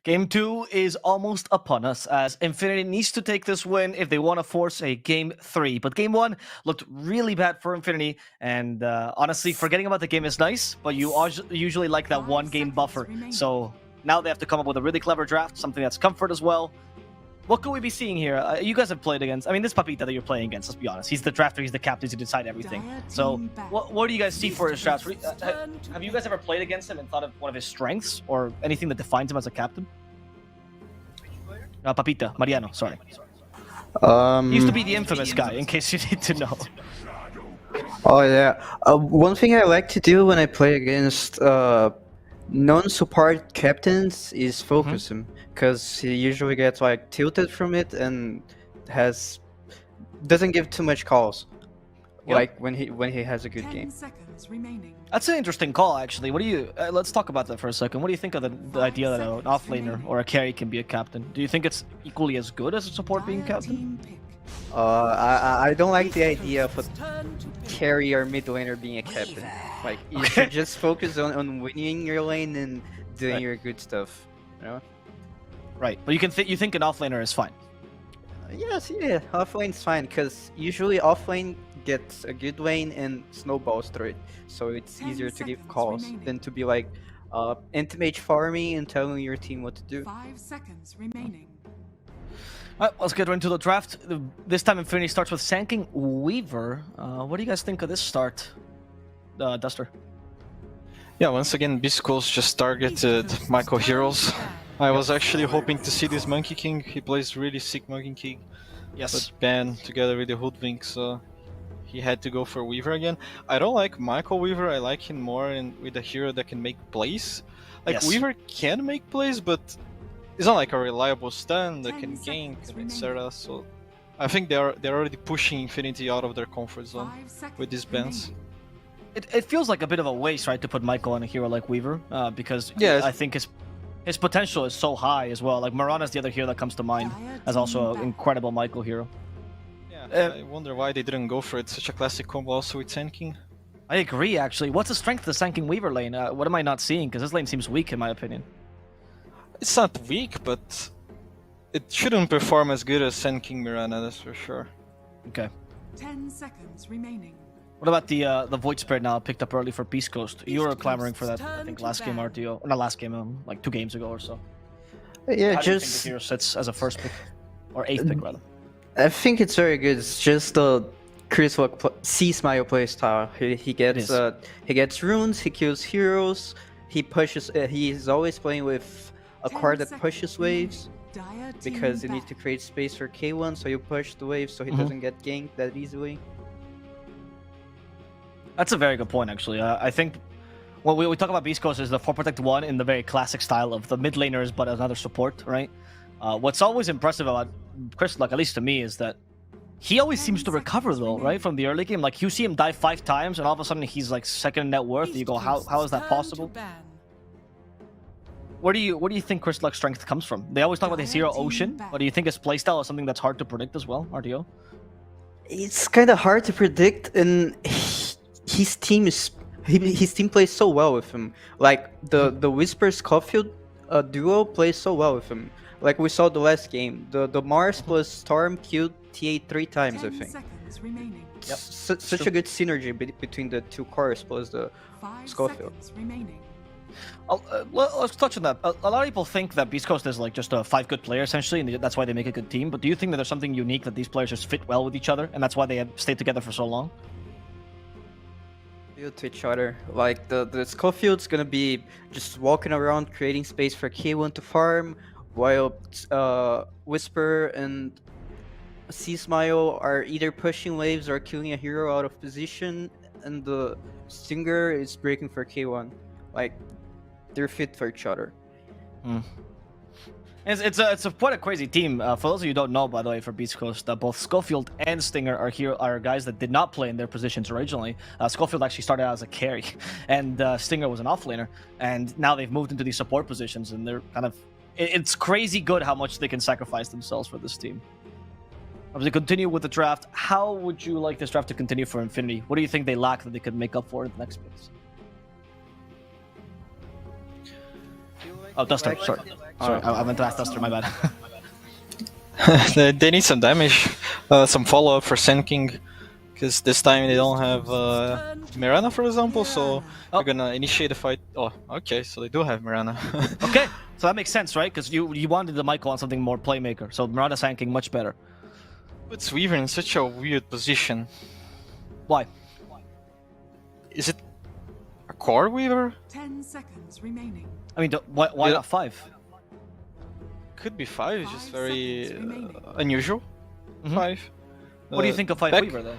Game 2 is almost upon us, as Infinity needs to take this win if they want to force a Game 3. But Game 1 looked really bad for Infinity, and honestly, forgetting about the game is nice, but you usually like that one-game buffer. So now they have to come up with a really clever draft, something that's comfort as well. What could we be seeing here? You guys have played against... I mean, this Papita that you're playing against, let's be honest. He's the drafter, he's the captain to decide everything. So, what do you guys see for his drafts? Have you guys ever played against him and thought of one of his strengths? Or anything that defines him as a captain? Papita, Mariano, sorry. He used to be the infamous guy, in case you need to know. Oh yeah. One thing I like to do when I play against non-support captains is focus him, because he usually gets like tilted from it and doesn't give too much calls. Yep. Like when he has a good game. That's an interesting call, actually. What do you? Let's talk about that for a second. What do you think of the idea that an offlaner or a carry can be a captain? Do you think it's equally as good as a support being captain? I don't like the idea of a carry or mid laner being a captain. Like, you should just focus on winning your lane and doing your good stuff, you know? Right, but you think an offlaner is fine? Yes, yeah, offlane's fine, because usually offlane gets a good lane and snowballs through it, so it's easier to give calls than to be like anti-mage farming and telling your team what to do. 5 seconds remaining. Alright, let's get into the draft. This time Infinity starts with Sanking Weaver. What do you guys think of this start, Duster? Yeah, once again, BeastCoast just targeted Michael Heroes. I was actually hoping to see this Monkey King. He plays really sick Monkey King. Yes. But Ben, together with the Hoodwink, so he had to go for Weaver again. I don't like Michael Weaver. I like him more with a hero that can make plays. Like, Yes. Weaver can make plays, but it's not like a reliable stun that can gank, etc. So I think they're already pushing Infinity out of their comfort zone with these bans. It feels like a bit of a waste, right, to put Michael on a hero like Weaver, because I think his potential is so high as well. Like, Marana's the other hero that comes to mind as also an incredible Michael hero. Yeah, I wonder why they didn't go for it. Such a classic combo also with Sanking. I agree, actually. What's the strength of the Sanking Weaver lane? What am I not seeing? Because this lane seems weak, in my opinion. It's not weak, but it shouldn't perform as good as Sanking Mirana, that's for sure. Okay. 10 seconds remaining. What about the Void Spirit now picked up early for BeastCoast? You were clamoring for that, I think, last game RTO. Or not last game, like 2 games ago or so. Yeah, How do you think the hero sits as a first pick? Or 8th pick, rather? I think it's very good. It's just the Chris C-Smile playstyle. He gets runes, he kills heroes, he pushes. He's always playing with a card that pushes waves, because you need to create space for K1, so you push the wave so he doesn't get ganked that easily. That's a very good point, actually. I think when we talk about BeastCoast is the 4 Protect 1 in the very classic style of the mid laners, but another support, right? What's always impressive about Crystallock, at least to me, is that he always seems to recover, though, right? From the early game. Like, you see him die 5 times, and all of a sudden he's like 2nd net worth, and you go, how is that possible? Where do you think Crystallock's strength comes from? They always talk about his hero Ocean, but do you think his playstyle is something that's hard to predict as well, RTO? It's kind of hard to predict, and his team plays so well with him. Like the Whisper Scofield duo plays so well with him. Like we saw the last game, the Mars plus Storm killed TA 3 times, I think. Yep. Such a good synergy between the 2 cores plus the Scofield. Let's touch on that. A lot of people think that BeastCoast is like just 5 good players, essentially, and that's why they make a good team. But do you think that there's something unique that these players just fit well with each other, and that's why they have stayed together for so long? To each other. Like the Scofield's gonna be just walking around creating space for K1 to farm, while Whisper and C-Smile are either pushing waves or killing a hero out of position, and the Stinger is breaking for K1. Like, they're fit for each other. It's quite a crazy team. For those of you who don't know, by the way, for BeastCoast, both Scofield and Stinger are guys that did not play in their positions originally. Scofield actually started out as a carry, and Stinger was an offlaner, and now they've moved into these support positions, and they're kind of... It's crazy good how much they can sacrifice themselves for this team. As we continue with the draft, how would you like this draft to continue for Infinity? What do you think they lack that they could make up for in the next place? Oh, Duster, sorry. Sorry, I meant to ask Duster, my bad. They need some damage, some follow-up for Sand King, because this time they don't have Mirana, for example, so they're gonna initiate the fight. Oh, okay, so they do have Mirana. Okay, so that makes sense, right? Because you wanted the Michael on something more playmaker, so Mirana Sand King much better. Puts Weaver in such a weird position. Why? Is it a core Weaver? 10 seconds remaining. I mean, why not 5? Could be 5, it's just 5 very seconds remaining. unusual. 5. What do you think of 5 back- Weaver, though?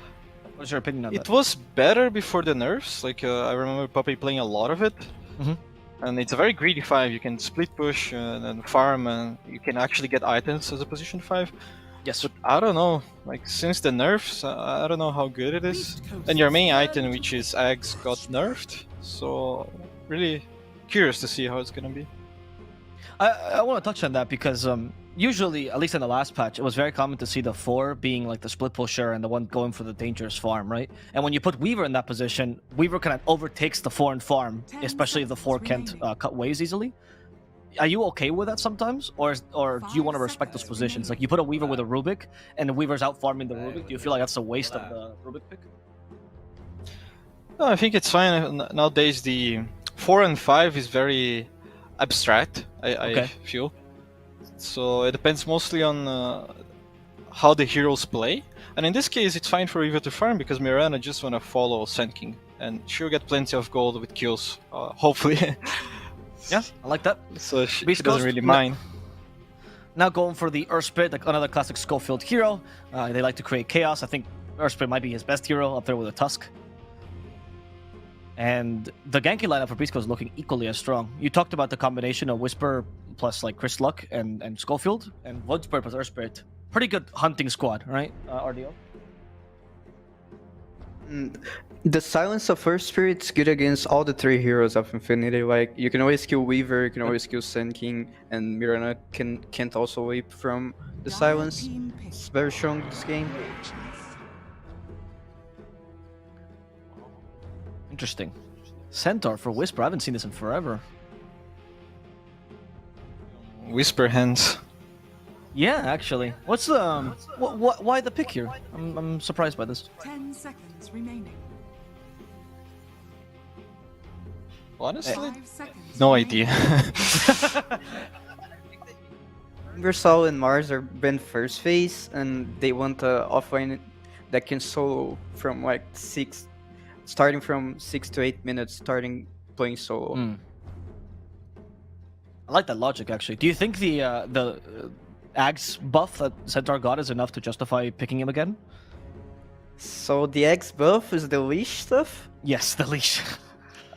What's your opinion on It that? was better before the nerfs, like I remember Puppy playing a lot of it. Mhm. And it's a very greedy 5, you can split push and farm, and you can actually get items as a position 5. Yes. But I don't know, like since the nerfs, I don't know how good it is. And your main item, which is Eggs, got nerfed, so really curious to see how it's gonna be. I want to touch on that because usually, at least in the last patch, it was very common to see the 4 being like the split pusher and the one going for the dangerous farm, right? And when you put Weaver in that position, Weaver kind of overtakes the 4 and farm, 10 especially if the 4 can't remaining. cut waves easily. Are you okay with that sometimes, or do you want to 5 respect those seconds positions? remaining. Like you put a Weaver with a Rubik, and the Weaver's out farming the Rubik. Do you feel like that's a waste of the Rubik pick? No, I think it's fine. Nowadays, the 4 and 5 is very abstract, I Okay. feel. So it depends mostly on how the heroes play. And in this case, it's fine for Eva to farm because Mirana just want to follow Sand King. And she'll get plenty of gold with kills, hopefully. Yeah, I like that. So she BeastCoast, doesn't really no- mind. Now going for the Earth Spirit, like another classic Schofield hero. They like to create chaos. I think Earth Spirit might be his best hero, up there with a Tusk. And the ganking lineup for BeastCoast is looking equally as strong. You talked about the combination of Whisper plus like Chris Luck and Schofield, and Wood Spirit plus Earth Spirit. Pretty good hunting squad, right, RDO? The silence of First Spirit's good against all the 3 heroes of Infinity. Like you can always kill Weaver, you can always kill Sand King, and Mirana can't also leap from the Dire silence. team pick. It's very strong this game. Interesting. Centaur for Whisper. I haven't seen this in forever. Whisper hands. Yeah, actually. What's the why the pick here? I'm surprised by this. 10 seconds remaining. Honestly, 5 seconds no remaining. idea. Universal and Mars are banned first phase, and they want a offline that can solo from like starting from 6 to 8 minutes, starting playing solo. Mm. I like that logic, actually. Do you think the Ags buff that Centaur got is enough to justify picking him again? So the X buff is the leash stuff. Yes, the leash.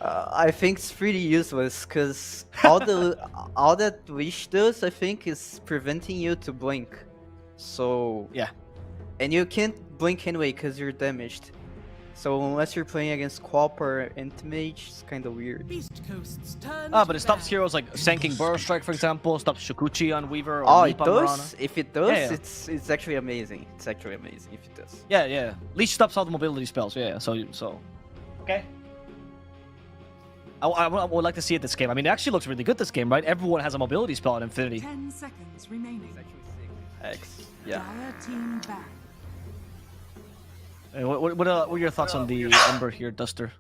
I think it's pretty useless because all that leash does, I think, is preventing you to blink. So Yeah. and you can't blink anyway because you're damaged. So unless you're playing against Quap or Anti-Mage, it's kind of weird. BeastCoast's turn But to it stops ban. heroes like Sand King Burrow Strike, for example, stops Shukuchi on Weaver or Oh, Leap it on does? Mirana. If it does, Yeah, yeah. it's actually amazing. It's actually amazing if it does. Yeah, yeah. Leash stops all the mobility spells. Yeah, yeah. So. Okay. I would like to see it this game. I mean, it actually looks really good this game, right? Everyone has a mobility spell in Infinity. 10 seconds remaining. X. Yeah. Dire team ban. What are your thoughts on the Ember here, Duster?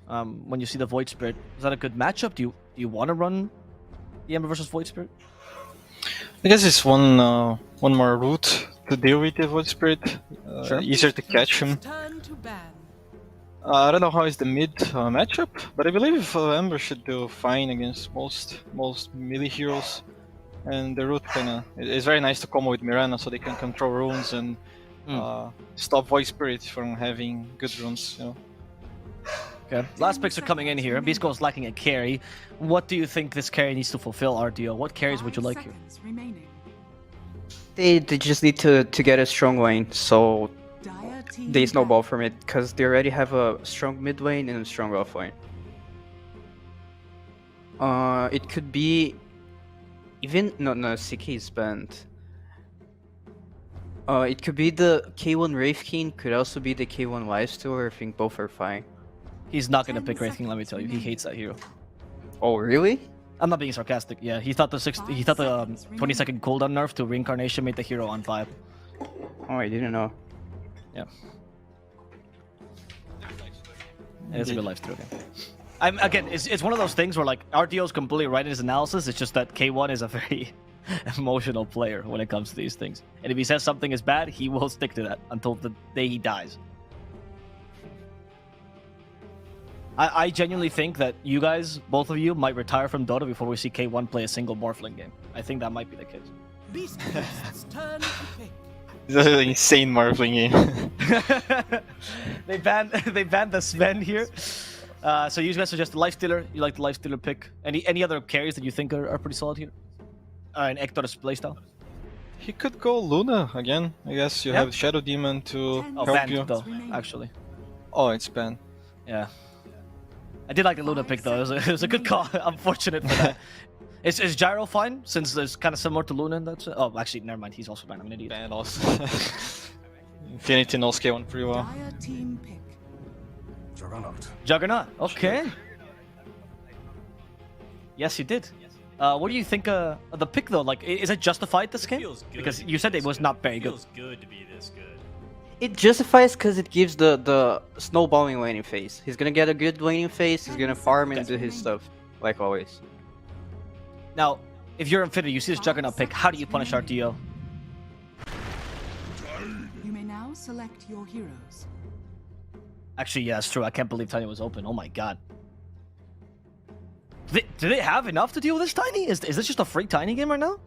When you see the Void Spirit, is that a good matchup? Do you want to run the Ember versus Void Spirit? I guess it's one more route to deal with the Void Spirit. Sure. Easier to catch him. Turn to ban. I don't know how is the mid matchup, but I believe Ember should do fine against most melee heroes. And the root it's very nice to combo with Mirana so they can control runes and stop Void Spirit from having good runes. You know. Okay. Last picks are coming in here. BeastCoast lacking a carry. What do you think this carry needs to fulfill, RDO? What carries would you 5 like here? seconds remaining. They just need to get a strong lane, so Dire team they ban. snowball from it because they already have a strong mid lane and a strong off lane. It could be even no CK is banned. It could be the K1 Wraith King, could also be the K1 Lifestealer. I think both are fine. He's not going to 10 pick Wraith King, let me seconds tell you. He remaining. hates that hero. Oh really? I'm not being sarcastic. Yeah, he thought the 20-second cooldown nerf to reincarnation made the hero on 5. Oh, I didn't know. Yeah. It's a good life stealer game. Again, it's one of those things where like RTO's completely right in his analysis. It's just that K1 is a very emotional player when it comes to these things. And if he says something is bad, he will stick to that until the day he dies. I genuinely think that you guys, both of you, might retire from Dota before we see K1 play a single Morphling game. I think that might be the case. BeastCoast's turn to pick. This is an insane Marveling game. they banned the Sven here. So you guys suggest the Lifestealer. You like the Lifestealer pick. Any other carries that you think are pretty solid here? In Ektor's playstyle? He could go Luna again. I guess you have Shadow Demon to help Banned you. though, actually. Oh, it's banned. Yeah. I did like the Luna pick though. It was a good call. Unfortunate for that. Is Gyro fine since it's kind of similar to Luna in that sense? Oh, actually, never mind. He's also banned. I'm an idiot. Banned also. Infinity knows K1 pretty well. Dire team pick. Juggernaut. Okay. Yes, you did. What do you think of the pick though? Like, is it justified this game? Feels good. Because you said it was not very good. Feels good to be this good. It justifies because it gives the snowballing laning phase. He's gonna get a good laning phase. He's gonna farm and do his stuff like always. Now, if you're Infinity, you see this Juggernaut pick. How do you punish RTO? You may now select your heroes. Actually, yeah, it's true. I can't believe Tiny was open. Oh my god. Do they have enough to deal with this Tiny? Is this just a free Tiny game right now?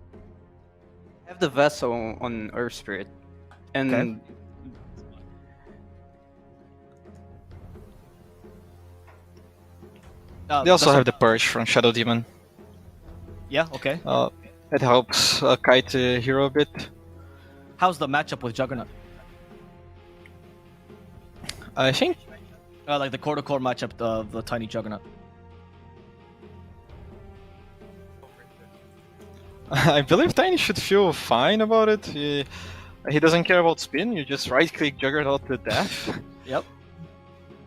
I have the Vessel on Earth Spirit, and Okay. They also have the Purge from Shadow Demon. Yeah, okay. It helps kite the hero a bit. How's the matchup with Juggernaut? I think Like the core-to-core matchup of the Tiny Juggernaut. I believe Tiny should feel fine about it. He doesn't care about spin. You just right-click Juggernaut to death. Yep.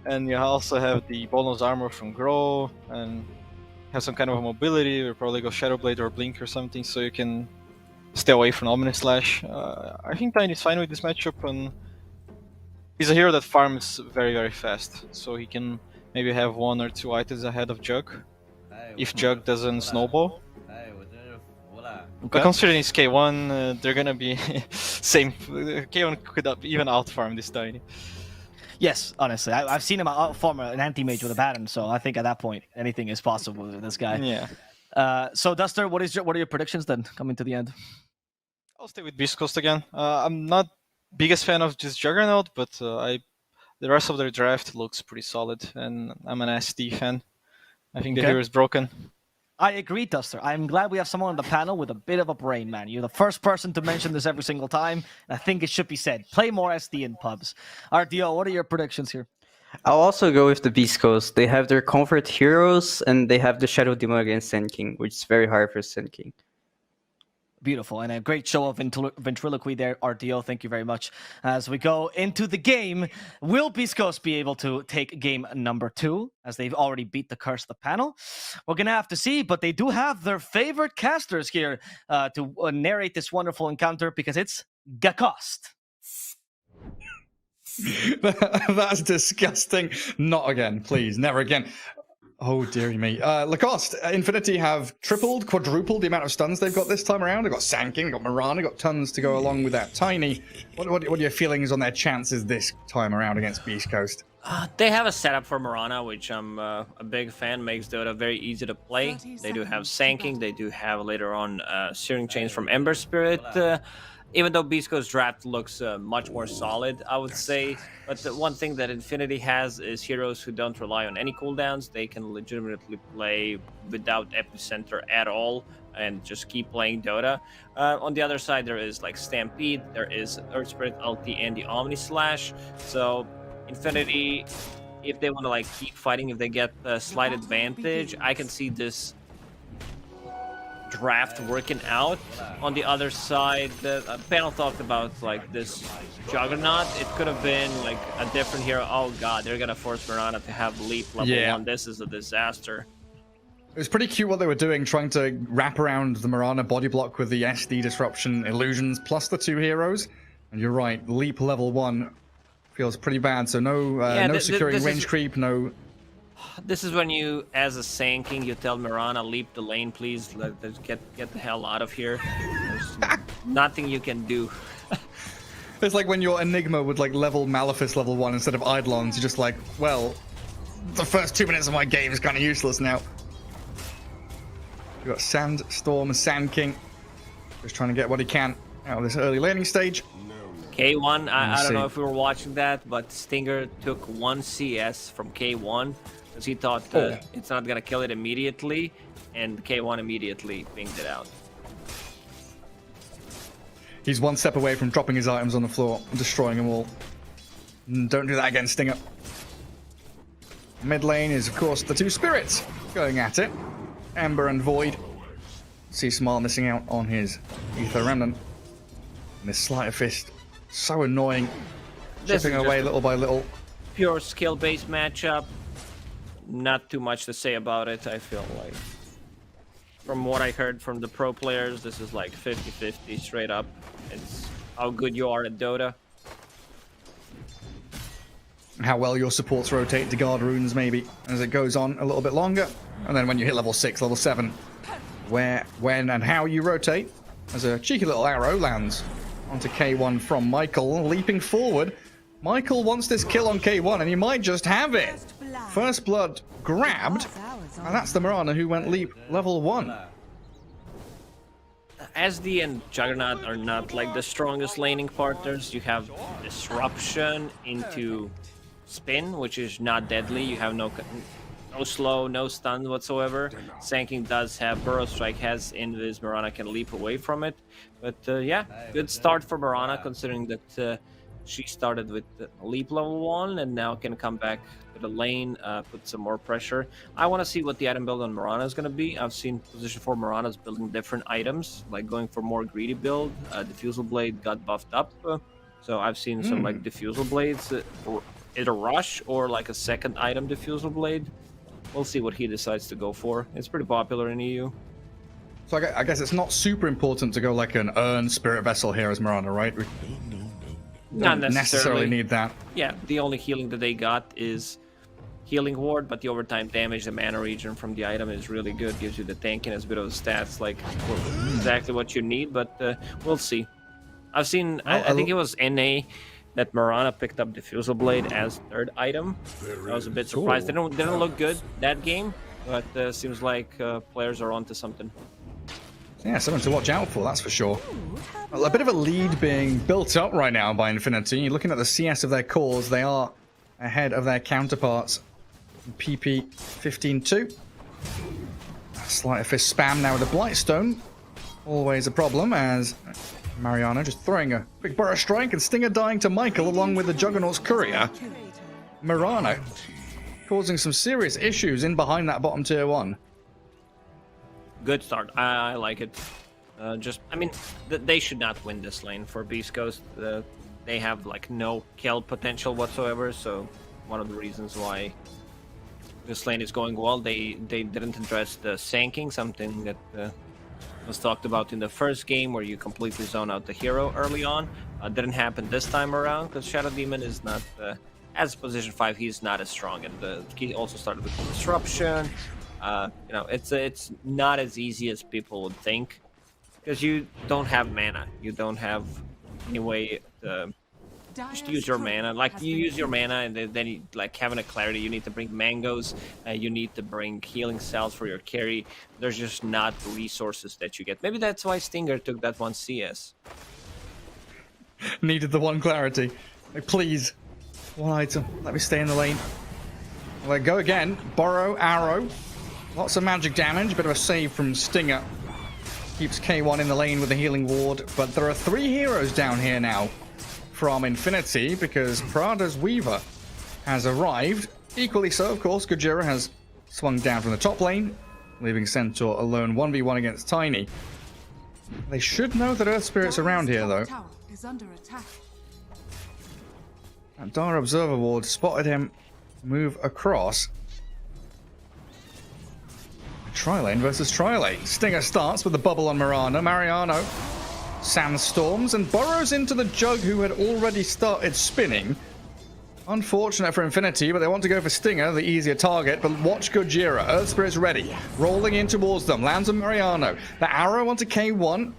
And you also have the bonus armor from Grow, and have some kind of a mobility. Or probably go Shadow Blade or Blink or something, so you can stay away from Omni Slash. I think Tiny's fine with this matchup, and he's a hero that farms very, very fast, so he can maybe have 1 or 2 items ahead of Jug, if Jug doesn't snowball. But considering it's K1, they're gonna be same. K1 could even outfarm this Tiny. Yes, honestly. I've seen him outfarm an anti-mage with a pattern, so I think at that point, anything is possible with this guy. Yeah. So, Duster, what are your predictions then, coming to the end? I'll stay with BeastCoast again. I'm not biggest fan of just Juggernaut, but the rest of their draft looks pretty solid, and I'm an SD fan. I think the hero is broken. I agree, Duster. I'm glad we have someone on the panel with a bit of a brain, man. You're the first person to mention this every single time, and I think it should be said. Play more SD in pubs. RDO, what are your predictions here? I'll also go with the Beast Coast. They have their comfort heroes, and they have the Shadow Demon against Sand King, which is very hard for Sand King. Beautiful, and a great show of ventriloquy there, RDO. Thank you very much. As we go into the game, will BeastCoast be able to take game number 2, as they've already beat the curse of the panel? We're going to have to see, but they do have their favorite casters here to narrate this wonderful encounter, because it's Lacoste. That's disgusting. Not again, please. Never again. Oh, dearie me. Lacoste, Infinity have tripled, quadrupled the amount of stuns they've got this time around. They've got Sand King, they've got Mirana, they've got tons to go along with that. Tiny, what are your feelings on their chances this time around against BeastCoast? They have a setup for Mirana, which I'm a big fan. Makes Dota very easy to play. 30 They do have seconds to Sanking. They do have later on Searing Chains from Ember Spirit. Even though BeastCoast draft looks much more solid, I would say. But the one thing that Infinity has is heroes who don't rely on any cooldowns. They can legitimately play without Epicenter at all and just keep playing Dota. On the other side, there is like Stampede, there is Earth Spirit ulti, and the Omni Slash. So Infinity, if they want to like keep fighting, if they get a slight advantage, I can see this draft working out. On the other side, the panel talked about like this Juggernaut. It could have been like a different hero. Oh god, they're gonna force Mirana to have leap level 1. This is a disaster. It was pretty cute what they were doing, trying to wrap around the Mirana body block with the SD disruption illusions plus the 2 heroes. And you're right, leap level 1 feels pretty bad. So no securing range creep, no. This is when you, as a Sand King, you tell Mirana, leap the lane, please. Let's get the hell out of here. There's nothing you can do. It's like when your Enigma would like level Malefice level 1 instead of Eidolons. You're just like, well, the first 2 minutes of my game is kind of useless now. We've got Sandstorm and Sand King. Just trying to get what he can out of this early laning stage. K1, I don't know if we were watching that, but Stinger took 1 CS from K1 because he thought it's not going to kill it immediately, and K1 immediately pinged it out. He's 1 step away from dropping his items on the floor and destroying them all. Don't do that again, Stinger. Mid lane is, of course, the 2 spirits going at it. Ember and Void. See Smile missing out on his Ether Remnant. And this Sleight of Fist, so annoying. Chipping away little by little. Pure skill-based matchup. Not too much to say about it, I feel like. From what I heard from the pro players, this is like 50-50 straight up. It's how good you are at Dota. How well your supports rotate to guard runes, maybe, as it goes on a little bit longer. And then when you hit level 6, level 7, where, when, and how you rotate. As a cheeky little arrow lands onto K1 from Michael, leaping forward. Michael wants this kill on K1, and he might just have it. First blood grabbed, and that's the Mirana who went leap level 1. SD and Juggernaut are not like the strongest laning partners. You have disruption into spin, which is not deadly. You have no slow, no stun whatsoever. Sand King does have Burrow Strike, has Invis. Mirana can leap away from it. But yeah, good start for Mirana, considering that she started with leap level 1 and now can come back to the lane, put some more pressure. I want to see what the item build on Mirana is going to be. I've seen position 4 Mirana's building different items, like going for more greedy build. Diffusal Blade got buffed up. So I've seen some like Diffusal Blades, or either Rush or like a second item Diffusal Blade. We'll see what he decides to go for. It's pretty popular in EU. So I guess it's not super important to go like an Urn Spirit Vessel here as Mirana, right? We Not don't necessarily need that. Yeah, the only healing that they got is Healing Ward, but the overtime damage, the mana regen from the item is really good. Gives you the tankiness, bit of the stats, like exactly what you need, but we'll see. I've seen, I think it was NA that Mirana picked up Diffusal Blade as 3rd item. I was a bit surprised. They didn't look good that game, but seems like players are onto something. Yeah, something to watch out for, that's for sure. A bit of a lead being built up right now by Infinity. Looking at the CS of their cores, they are ahead of their counterparts. PP 15-2. Sleight of Fist spam now with a Blightstone. Always a problem, as Mariana just throwing a quick Burrow Strike and Stinger dying to Michael along with the Juggernaut's Courier. Mirana causing some serious issues in behind that bottom tier 1. Good start. I like it. I mean, they should not win this lane for BeastCoast. They have like no kill potential whatsoever, so one of the reasons why this lane is going well. They didn't address the Sand King, something that was talked about in the first game where you completely zone out the hero early on. Didn't happen this time around because Shadow Demon is not, as position 5, he's not as strong, and he also started with disruption. You know, it's not as easy as people would think because you don't have mana. You don't have any way to just use your mana. Like, you use your mana and then you, like, having a clarity, you need to bring mangoes, you need to bring healing cells for your carry. There's just not resources that you get. Maybe that's why Stinger took that 1 CS. Needed the 1 clarity. Like, please, 1 item. Let me stay in the lane. Well, go again. Burrow, arrow. Lots of magic damage. Bit of a save from Stinger. Keeps K1 in the lane with a healing ward. But there are 3 heroes down here now from Infinity because Prada's Weaver has arrived. Equally so, of course, Gojira has swung down from the top lane, leaving Centaur alone 1v1 against Tiny. They should know that Earth Spirit's around here, though. Is under attack. And Dire Observer Ward spotted him move across. Tri-lane versus tri-lane. Stinger starts with the bubble on Mariano. Mariano sandstorms and burrows into the Jug, who had already started spinning. Unfortunate for Infinity, but they want to go for Stinger, the easier target. But watch Gojira. Earth Spirit's ready. Rolling in towards them. Lands on Mariano. The arrow onto K1.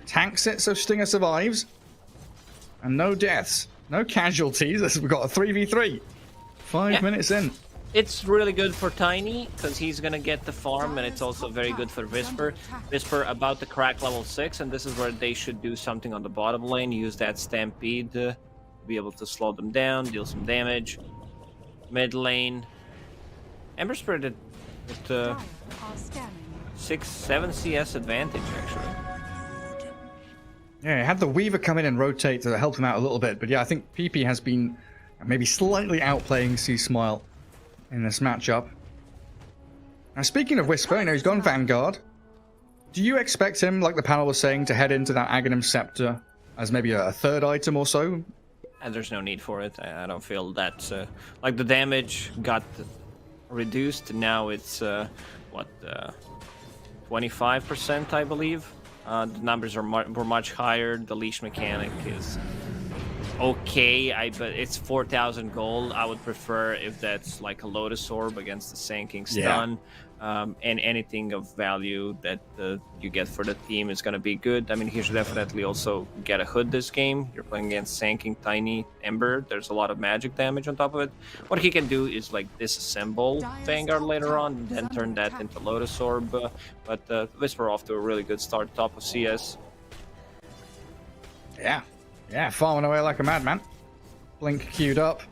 Tanks it so Stinger survives. And no deaths. No casualties. We've got a 3v3. 5 minutes in. It's really good for Tiny, because he's gonna get the farm, and it's also very good for Whisper. Whisper about to crack level 6, and this is where they should do something on the bottom lane. Use that Stampede to be able to slow them down, deal some damage. Mid lane. Ember Spirit at 6-7 CS advantage, actually. Yeah, had the Weaver come in and rotate to help him out a little bit. But yeah, I think PP has been maybe slightly outplaying C-Smile in this matchup. Now, speaking of Whisper, he's gone Vanguard. Do you expect him, like the panel was saying, to head into that Aghanim Scepter as maybe a third item or so? And there's no need for it. I don't feel that. Like, the damage got reduced. Now it's, 25%, I believe. The numbers were much higher. The leash mechanic is okay, but it's 4,000 gold. I would prefer if that's like a Lotus Orb against the Sanking Stun. And anything of value that you get for the team is going to be good. I mean, he should definitely also get a hood this game. You're playing against Sanking, Tiny, Ember. There's a lot of magic damage on top of it. What he can do is like disassemble Vanguard later on and then turn that into Lotus Orb. But Whisper off to a really good start top of CS. Yeah, farming away like a madman. Blink queued up.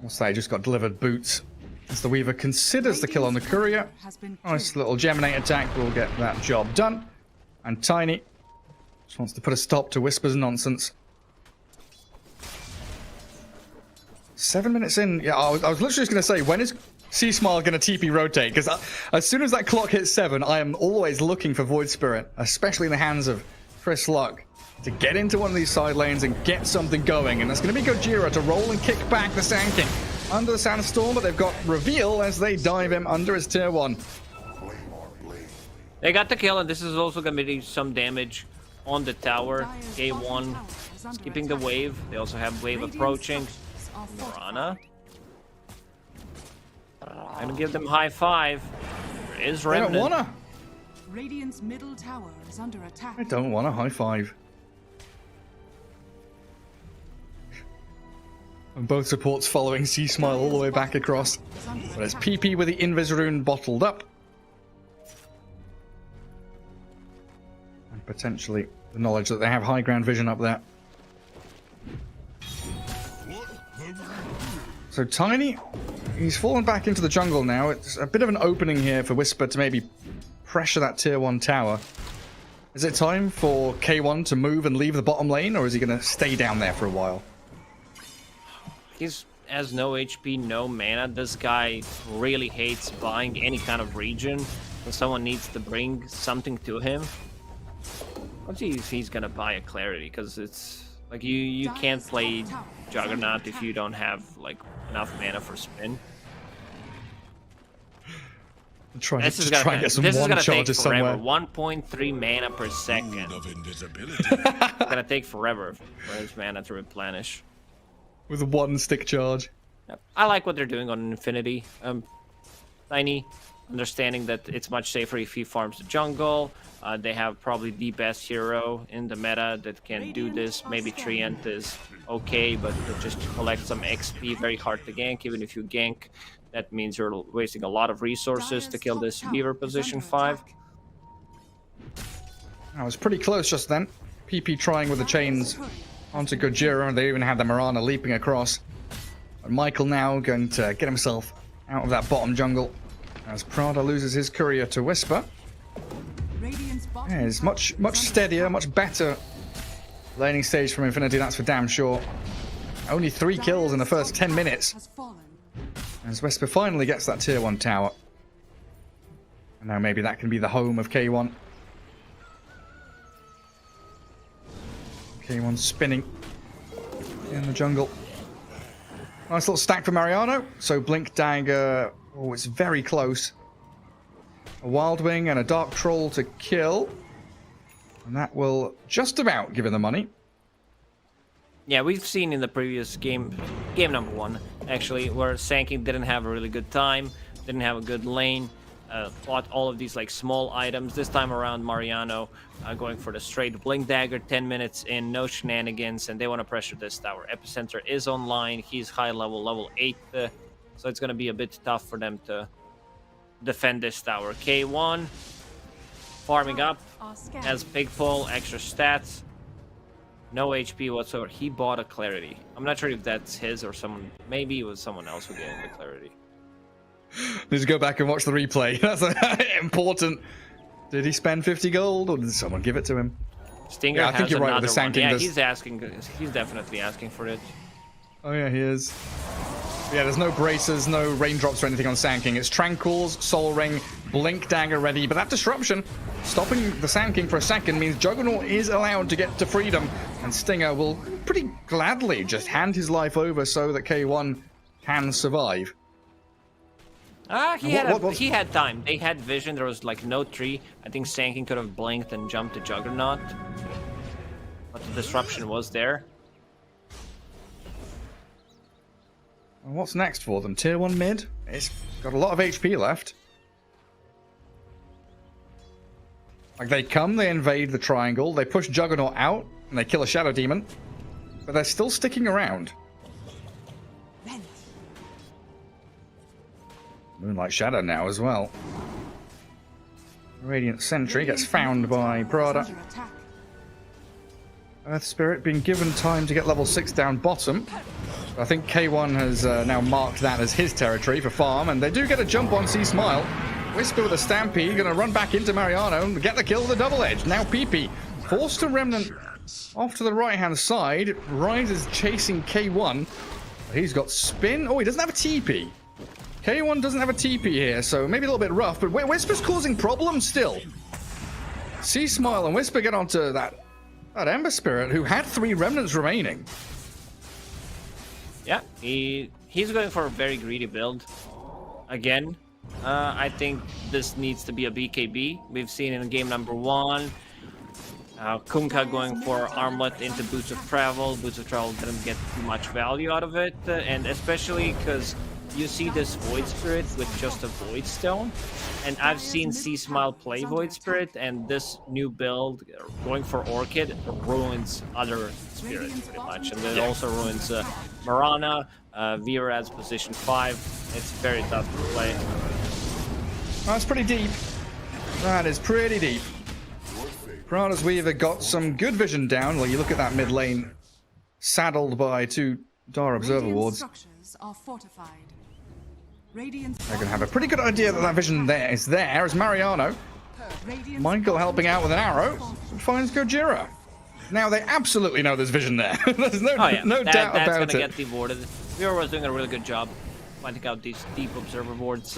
I'll say just got delivered boots. As the Weaver considers the kill on the Courier. Nice little Geminate attack will get that job done. And Tiny just wants to put a stop to Whisper's nonsense. 7 minutes in. Yeah, I was literally just going to say, when is C-Smile going to TP rotate? Because as soon as that clock hits 7, I am always looking for Void Spirit, especially in the hands of Chris Luck, to get into one of these side lanes and get something going. And that's going to be Gojira to roll and kick back the Sanking under the Sandstorm, but they've got Reveal as they dive him under his tier 1. They got the kill, and this is also going to be some damage on the tower. K1 skipping the wave. They also have wave approaching. Morana. I'm gonna give them high five. There is Remnant. I don't wanna. Radiant's middle tower is under attack. I don't want a high five. And both supports following C-Smile all the way back across. But it's PP with the Invis Rune bottled up. And potentially the knowledge that they have high ground vision up there. So Tiny, he's fallen back into the jungle now. It's a bit of an opening here for Whisper to maybe pressure that tier 1 tower. Is it time for K1 to move and leave the bottom lane, or is he going to stay down there for a while? He has no HP, no mana. This guy really hates buying any kind of region when someone needs to bring something to him. Let's see if he's gonna buy a Clarity, because it's like you can't play Juggernaut if you don't have like enough mana for spin. This is gonna take forever. somewhere. 1.3 mana per second. It's gonna take forever for his mana to replenish. With a 1 stick charge. Yep. I like what they're doing on Infinity. Tiny, understanding that it's much safer if he farms the jungle. They have probably the best hero in the meta that can do this. Maybe Treant is okay, but just to collect some XP, very hard to gank. Even if you gank, that means you're wasting a lot of resources to kill this Beaver position 5. I was pretty close just then. PP trying with the chains onto Gojira, and they even had the Morana leaping across. And Michael now going to get himself out of that bottom jungle as Prada loses his Courier to Whisper. Yeah, it's much steadier, much better laning stage from Infinity, that's for damn sure. Only 3 kills in the first 10 minutes. As Whisper finally gets that tier 1 tower. And now maybe that can be the home of K1. K1 spinning in the jungle. Nice little stack for Mariano. So Blink Dagger, oh, it's very close. A Wild Wing and a Dark Troll to kill. And that will just about give him the money. Yeah, we've seen in the previous game number 1, actually, where Sanking didn't have a really good time, didn't have a good lane, fought all of these like small items. This time around, Mariano going for the straight Blink Dagger, 10 minutes in, no shenanigans, and they want to pressure this tower. Epicenter is online, he's high level, level 8, so it's going to be a bit tough for them to defend this tower. K1 farming up, has big pull, extra stats. No HP whatsoever. He bought a Clarity. I'm not sure if that's his or someone. Maybe it was someone else who gave him the Clarity. Need to go back and watch the replay. That's important. Did he spend 50 gold or did someone give it to him? Stinger Yeah, I has think you're right with the another one. Sanking. Yeah, he's asking. He's definitely asking for it. Oh yeah, he is. Yeah, there's no bracers, no raindrops or anything on Sanking. It's Tranquils, Soul Ring, Blink Dagger ready. But that disruption, stopping the Sanking for a second, means Juggernaut is allowed to get to freedom. And Stinger will pretty gladly just hand his life over so that K1 can survive. He had time. They had vision. There was like no tree. I think Sanking could have blinked and jumped to Juggernaut. But the disruption was there. And what's next for them? Tier 1 mid? It's got a lot of HP left. Like, they come, they invade the triangle, they push Juggernaut out, and they kill a Shadow Demon. But they're still sticking around. Moonlight Shadow now as well. Radiant Sentry gets found by Prada. Earth Spirit being given time to get level 6 down bottom. I think K1 has now marked that as his territory for farm, and they do get a jump on C Smile. Whisper with a Stampede, gonna run back into Mariano and get the kill with the double edge. Now PP forced to Remnant off to the right hand side. Rise is chasing K1. He's got spin. Oh, he doesn't have a TP. K1 doesn't have a TP here, so maybe a little bit rough, but Whisper's causing problems still. C Smile and Whisper get onto that Ember Spirit, who had 3 Remnants remaining. Yeah, he's going for a very greedy build. Again, I think this needs to be a BKB. We've seen in game number 1, Kunkka going for Armlet into Boots of Travel. Boots of Travel didn't get too much value out of it, and especially because you see this Void Spirit with just a Void Stone, and I've seen C Smile play Void Spirit, and this new build going for Orchid ruins other spirits pretty much, and it also ruins Marana, Virad's position 5. It's very tough to play. That's pretty deep. That is pretty deep. Prada's Weaver got some good vision down. Well, you look at that mid lane, saddled by 2 Dar Observer wards. They're going to have a pretty good idea that that vision there is there as Mariano, Michael helping out with an arrow, finds Gojira. Now they absolutely know there's vision there. There's no doubt about that's it. That's going to get devoted. Viewer was doing a really good job finding out these deep observer boards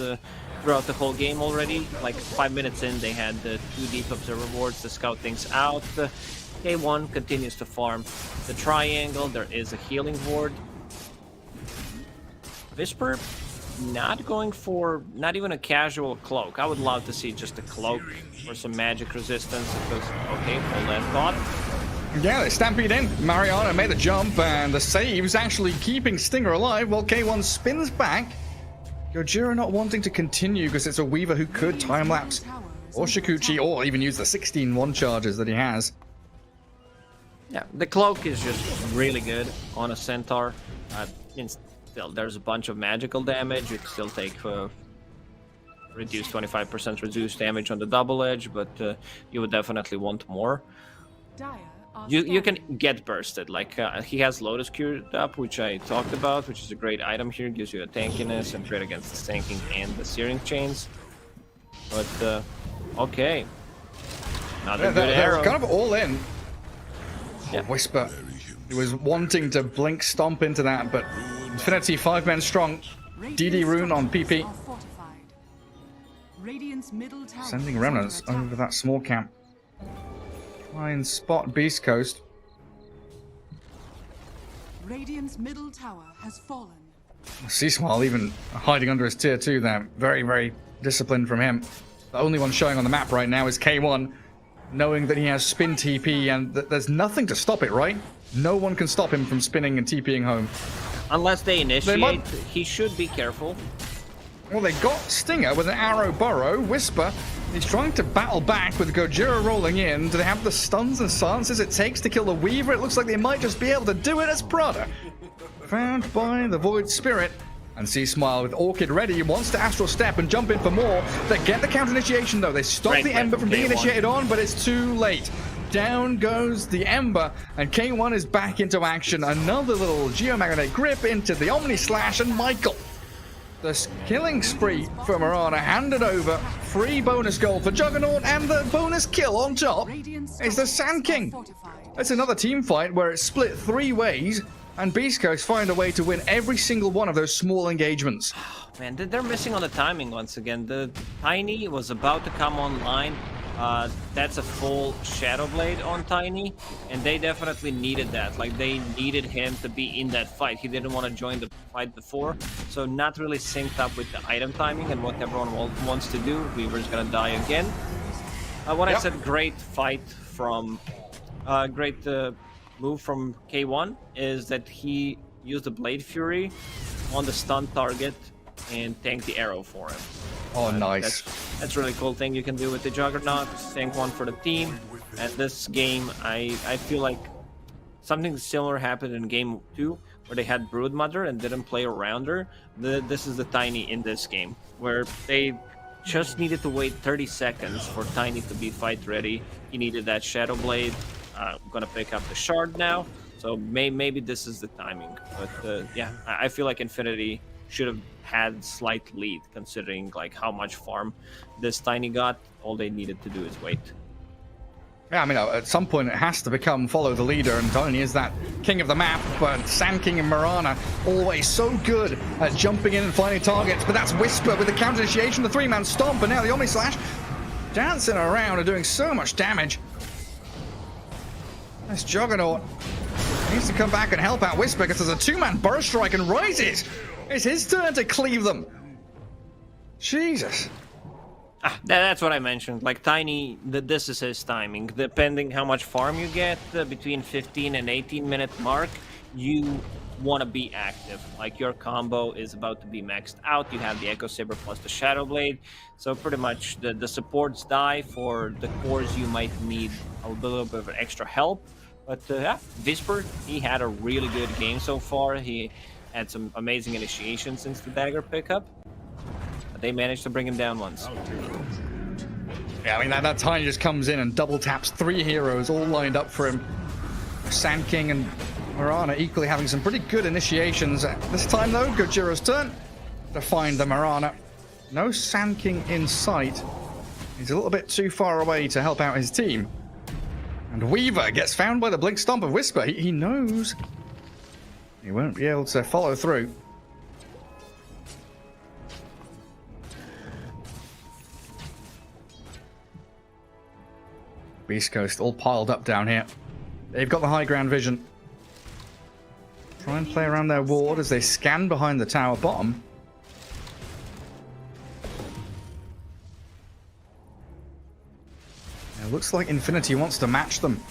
throughout the whole game already. Like 5 minutes in, they had the 2 deep observer boards to scout things out. K1 continues to farm the triangle. There is a healing ward. Whisper not going for not even a casual cloak. I would love to see just a cloak or some magic resistance. Because okay, hold that thought. Yeah, they stampede in. Mariano made the jump, and the save's actually keeping Stinger alive while K1 spins back. Gojira not wanting to continue because it's a Weaver who could time-lapse or Shikuchi or even use the 16 one charges that he has. Yeah, the cloak is just really good on a Centaur. Still, there's a bunch of magical damage. You can still take reduce 25% reduced damage on the double edge, but you would definitely want more. You can get bursted. Like he has Lotus queued up, which I talked about, which is a great item here. Gives you a tankiness and great against the Sanking and the Searing Chains. But okay, another good arrow. Kind of all in. Yeah. Whisper. He was wanting to blink stomp into that, but Infinity 5 men strong. DD rune on PP. Sending remnants over that small camp. Try and spot BeastCoast. Radiant's middle tower has fallen. C Smile even hiding under his tier 2 there. Very, very disciplined from him. The only one showing on the map right now is K1, knowing that he has spin TP and that there's nothing to stop it, right? No one can stop him from spinning and TPing home. Unless they initiate, might- he should be careful. Well, they got Stinger with an arrow burrow. Whisper, he's trying to battle back with Gojira rolling in. Do they have the stuns and silences it takes to kill the Weaver? It looks like they might just be able to do it as Prada. Found by the Void Spirit. And C-Smile with Orchid ready, wants to Astral Step and jump in for more. They get the counter initiation though. They stop Great the play Ember from from being K1. initiated on, but it's too late. Down goes the Ember, and K1 is back into action. Another little Geomagnetic grip into the Omni Slash, and Michael. The killing spree for Marana handed over. Free bonus goal for Juggernaut, and the bonus kill on top is the Sand King. It's another team fight where it's split 3 ways, and BeastCoast find a way to win every single one of those small engagements. Man, they're missing on the timing once again. The Tiny was about to come online. That's a full Shadow Blade on Tiny, and they definitely needed that. Like, they needed him to be in that fight. He didn't want to join the fight before, so not really synced up with the item timing and what everyone wants to do. Weaver's gonna die again. When I said great fight from... great move from K1 is that he used the Blade Fury on the stun target and tanked the arrow for him. Oh, nice. That's a really cool thing you can do with the Juggernaut. Tank one for the team. And this game, I feel like something similar happened in game 2 where they had Broodmother and didn't play around her. This is the Tiny in this game, where they just needed to wait 30 seconds for Tiny to be fight ready. He needed that Shadow Blade. I'm gonna pick up the Shard now, so maybe this is the timing. But yeah, I feel like Infinity should have had slight lead considering like how much farm this Tiny got. All they needed to do is wait. Yeah, I mean, at some point it has to become follow the leader, and Tony is that king of the map, but Sand King and Marana always so good at jumping in and finding targets, but that's Whisper with the counter initiation, the 3-man stomp, and now the Omni Slash dancing around and doing so much damage. This Juggernaut needs to come back and help out Whisper because there's a 2-man burst strike and rises. It's his turn to cleave them. Jesus. That's what I mentioned. Like Tiny, this is his timing. Depending how much farm you get, between 15 and 18 minute mark, you want to be active. Like your combo is about to be maxed out. You have the Echo Saber plus the Shadow Blade. So pretty much the supports die. For the cores, you might need a little bit of extra help. But yeah, Whisper, he had a really good game so far. He had some amazing initiation since the dagger pickup. But they managed to bring him down once. Yeah, I mean, that Tiny just comes in and double taps 3 heroes all lined up for him. Sand King and Marana equally having some pretty good initiations. This time, though, Gojira's turn to find the Marana. No Sand King in sight. He's a little bit too far away to help out his team. And Weaver gets found by the Blink Stomp of Whisper. He knows he won't be able to follow through. BeastCoast all piled up down here. They've got the high ground vision. Try and play around their ward as they scan behind the tower bottom. It looks like Infinity wants to match them.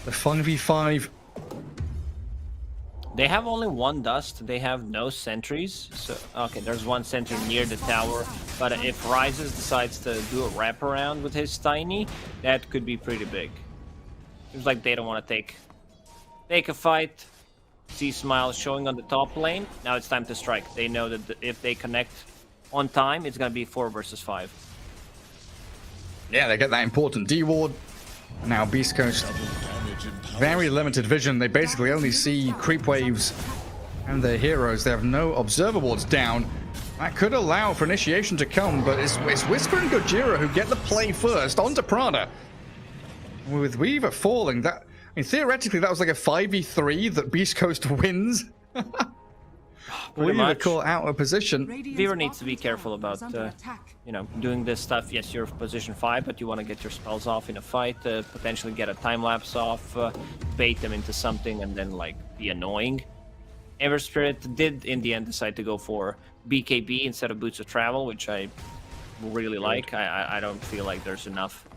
The 5v5. They have only 1 dust. They have no sentries. So okay, there's 1 sentry near the tower. But if Rises decides to do a wraparound with his Tiny, that could be pretty big. Seems like they don't want to take a fight. See Smile showing on the top lane. Now it's time to strike. They know that if they connect on time, it's gonna be 4 versus 5. Yeah, they get that important D-ward. Now BeastCoast, very limited vision. They basically only see creep waves and their heroes. They have no observer wards down. That could allow for initiation to come, but it's Whisper and Gojira who get the play first onto Prada. With Weaver falling, that, I mean, theoretically that was like a 5v3 that BeastCoast wins. Weaver caught out of position. Weaver needs to be careful about, you know, doing this stuff. Yes, you're position 5, but you want to get your spells off in a fight, potentially get a time lapse off, bait them into something, and then like be annoying. Ember Spirit did in the end decide to go for BKB instead of Boots of Travel, which I really like. I don't feel like there's enough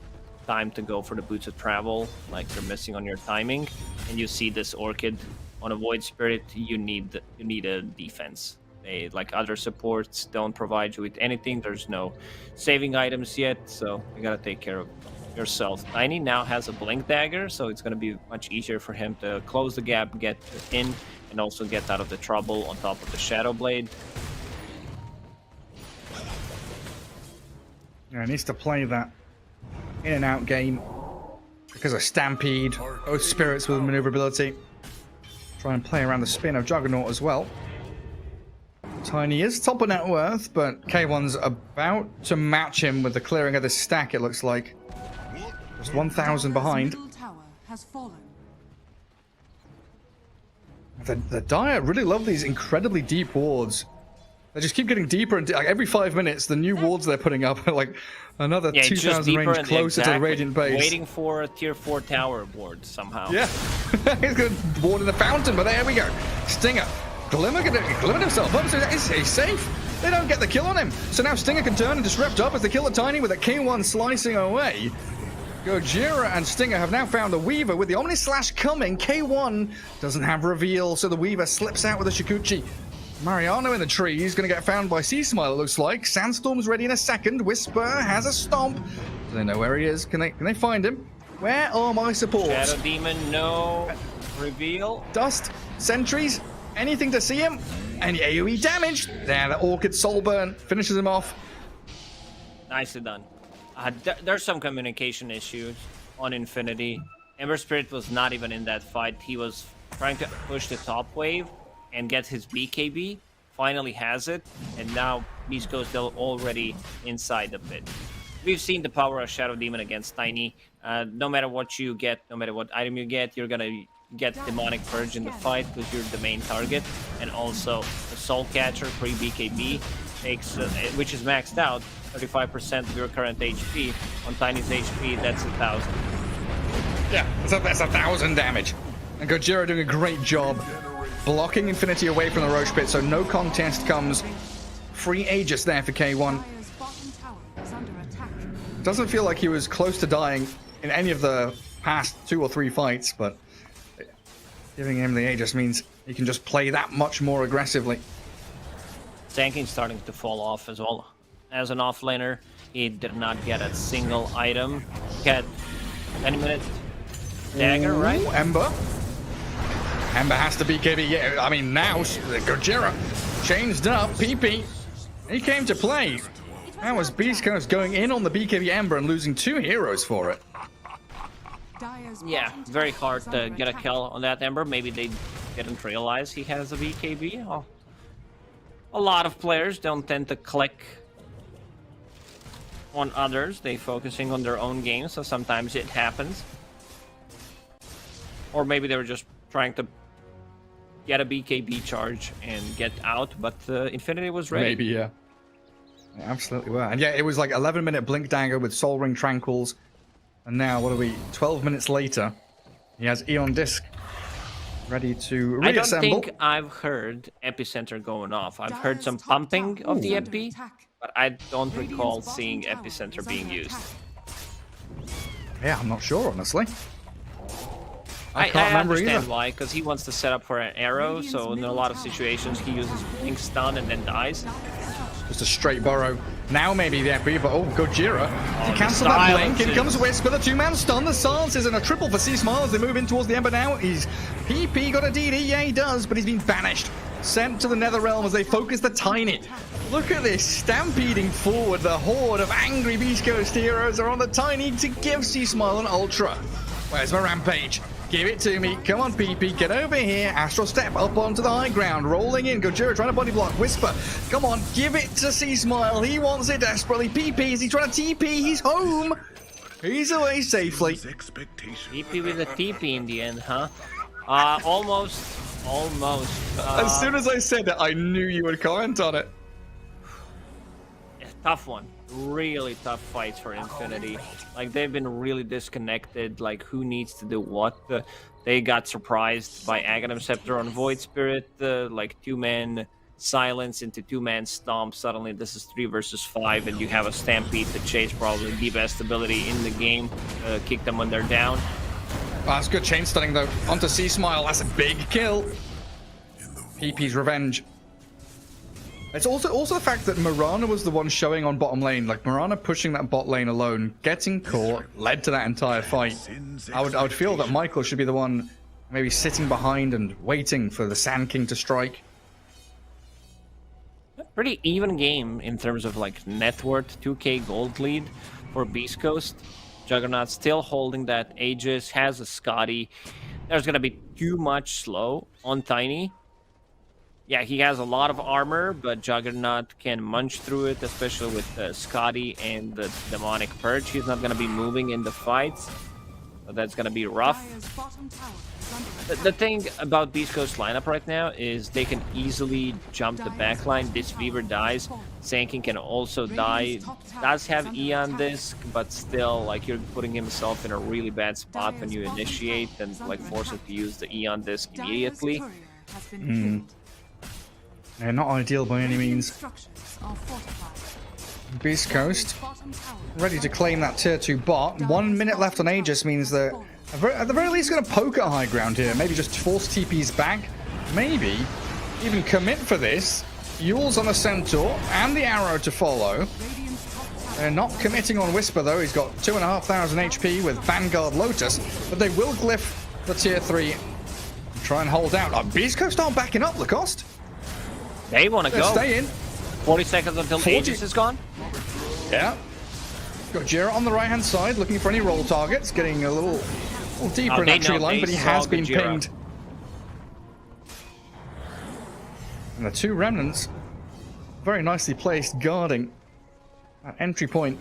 time to go for the boots of travel. Like you're missing on your timing, and you see this Orchid on a Void Spirit. You need a defense. They, like other supports, don't provide you with anything. There's no saving items yet, so you gotta take care of yourself. Tiny now has a Blink Dagger, so it's gonna be much easier for him to close the gap, get in, and also get out of the trouble on top of the Shadow Blade. Yeah, he needs to play that in and out game because of Stampede, both spirits with maneuverability. Try and play around the spin of Juggernaut as well. Tiny is top of net worth, but K1's about to match him with the clearing of this stack, it looks like. Just 1,000 behind. Middle tower has fallen. The Dire really love these incredibly deep wards. They just keep getting deeper, and like every 5 minutes, the new wards they're putting up are like another Yeah, it's just 2,000 deeper range and closer to the exactly Radiant base. waiting for a tier 4 tower board somehow. Yeah, he's going to ward in the fountain, but there we go. Stinger. Glimmer himself up, so he's safe. They don't get the kill on him. So now Stinger can turn and disrupt up as they kill the Tiny with a K1 slicing away. Gojira and Stinger have now found the Weaver with the Omni Slash coming. K1 doesn't have reveal, so the Weaver slips out with the Shikuchi. Mariano in the tree is going to get found by Sea Smile, it looks like. Sandstorm's ready in a second. Whisper has a stomp. Do they know where he is? Can they find him? Where are my supports? Shadow Demon, no reveal. Dust, sentries, anything to see him? Any AoE damage? There, the Orchid Soulburn finishes him off. Nicely done. There's some communication issues on Infinity. Ember Spirit was not even in that fight. He was trying to push the top wave and get his BKB. Finally has it, and now BeastCoast still already inside the pit. We've seen the power of Shadow Demon against Tiny. No matter what you get, no matter what item you get, you're gonna get Demonic Purge in the fight because you're the main target, and also the Soul Catcher pre BKB takes, which is maxed out, 35% of your current HP. On Tiny's HP, that's 1,000. Yeah, that's 1,000 damage. And Gojira doing a great job blocking Infinity away from the Roche Pit, so no contest comes. Free Aegis there for K1. Dire's bottom tower is under attack. Doesn't feel like he was close to dying in any of the past 2 or 3 fights, but giving him the Aegis means he can just play that much more aggressively. Tanking starting to fall off as well. As an offlaner, he did not get a single item. He had 20-minute dagger, right? Ooh, Ember has to BKB. Yeah, I mean, now Gojira changed up. PP, he came to play. That was BeastCoast going in on the BKB Ember and losing 2 heroes for it. Dire's Yeah, bottom very tower hard is to under get a attack. kill on that Ember. Maybe they didn't realize he has a BKB. Oh. A lot of players don't tend to click on others. They focusing on their own game, so sometimes it happens. Or maybe they were just trying to get a BKB charge and get out, but Infinity was ready. Maybe, yeah. They absolutely were. And yeah, it was like 11-minute Blink Dagger with Soul Ring Tranquils. And now, what are we, 12 minutes later, he has Eon Disc ready to reassemble. I don't think I've heard Epicenter going off. I've heard some pumping of the Epi, but I don't recall seeing Epicenter being used. Yeah, I'm not sure, honestly. I can't remember understand either. why, because he wants to set up for an arrow, so in a lot of situations he uses Blink Stun and then dies. Just a straight burrow. Now maybe the FB, but Gojira. Oh, To cancel that blink, in silences. comes Whisper, the 2-man stun, the silences, and a triple for Sea Smile as they move in towards the Ember now. He's PP got a DD, yeah he does, but he's been banished. Sent to the Nether Realm as they focus the Tiny. Look at this, stampeding forward. The horde of angry BeastCoast heroes are on the Tiny to give Sea Smile an Ultra. Where's my Rampage? Give it to me. Come on, PP. Get over here. Astral Step up onto the high ground. Rolling in. Gojira trying to body block. Whisper. Come on. Give it to Sea Smile. He wants it desperately. PP. Is he trying to TP? He's home. He's away safely. TP with a TP in the end, huh? Almost. As soon as I said that, I knew you would comment on it. Tough one. Really tough fights for Infinity. Like, they've been really disconnected. Like, who needs to do what? They got surprised by Aghanim Scepter on Void Spirit. Like, 2-man silence into two-man stomp. Suddenly this is 3 versus 5, and you have a Stampede to chase probably the best ability in the game, kick them when they're down. That's good chain stunning though. Onto C Smile, that's a big kill. PP's revenge. It's also the fact that Mirana was the one showing on bottom lane. Like Mirana pushing that bot lane alone, getting caught, led to that entire fight. I would feel that Michael should be the one maybe sitting behind and waiting for the Sand King to strike. Pretty even game in terms of like net worth, 2k gold lead for BeastCoast. Juggernaut still holding that Aegis, has a Scotty. There's gonna be too much slow on Tiny. Yeah, he has a lot of armor, but Juggernaut can munch through it, especially with Scotty and the Demonic Purge. He's not gonna be moving in the fights, so that's gonna be rough. Dire's bottom tower is under The thing about BeastCoast lineup right now is they can easily jump the backline. This Weaver dies. Sanking can also die. Does have E on disc, but still, like, you're putting himself in a really bad spot when you initiate and like force him to use the E on disc Dire's immediately. courier has been killed. Yeah, not ideal by any means. Structures are fortified. BeastCoast Bottom tower ready to claim that tier 2 bot. 1 minute left on Aegis means that at the very least going to poke at high ground here. Maybe just force TPs back. Maybe even commit for this. Yule's on the Centaur and the arrow to follow. Radiant's top tower They're not committing on Whisper though. He's got 2,500 HP with Vanguard Lotus. But they will glyph the tier 3 and try and hold out. BeastCoast aren't backing up, Lacoste. They want to They're go. staying. 40 seconds until 40. Aegis is gone. Yeah. Got Jira on the right-hand side, looking for any roll targets, getting a little deeper in they that tree know. line, They but he saw has been Gojira. pinged. And the 2 remnants, very nicely placed, guarding that entry point.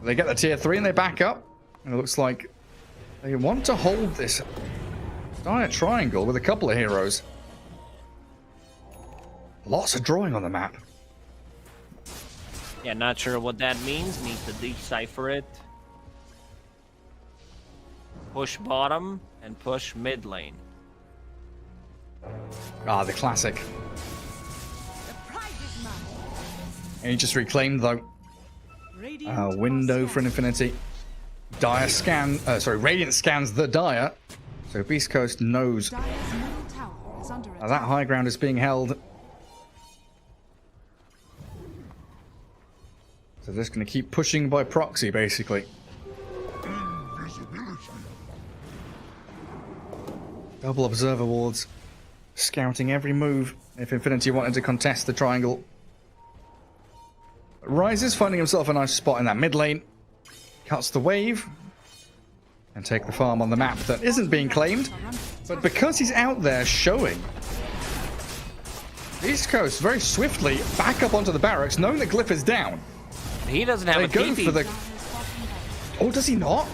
They get the tier 3 and they back up. And it looks like they want to hold this dire triangle with a couple of heroes. Lots of drawing on the map. Yeah, not sure what that means. Need to decipher it. Push bottom and push mid lane. Ah, the classic. And he just reclaimed though. Window for an infinity. Dire scan. Radiant scans the Dire. So BeastCoast knows Dire's middle tower is under that attack. high ground is being held. So they're just going to keep pushing by proxy, basically. Double observer wards, scouting every move if Infinity wanted to contest the triangle. Ryze is finding himself a nice spot in that mid lane. Cuts the wave and take the farm on the map that isn't being claimed. But because he's out there showing, BeastCoast very swiftly back up onto the barracks, knowing that Glyph is down. He doesn't have They a go TP. for the... Oh, does he not?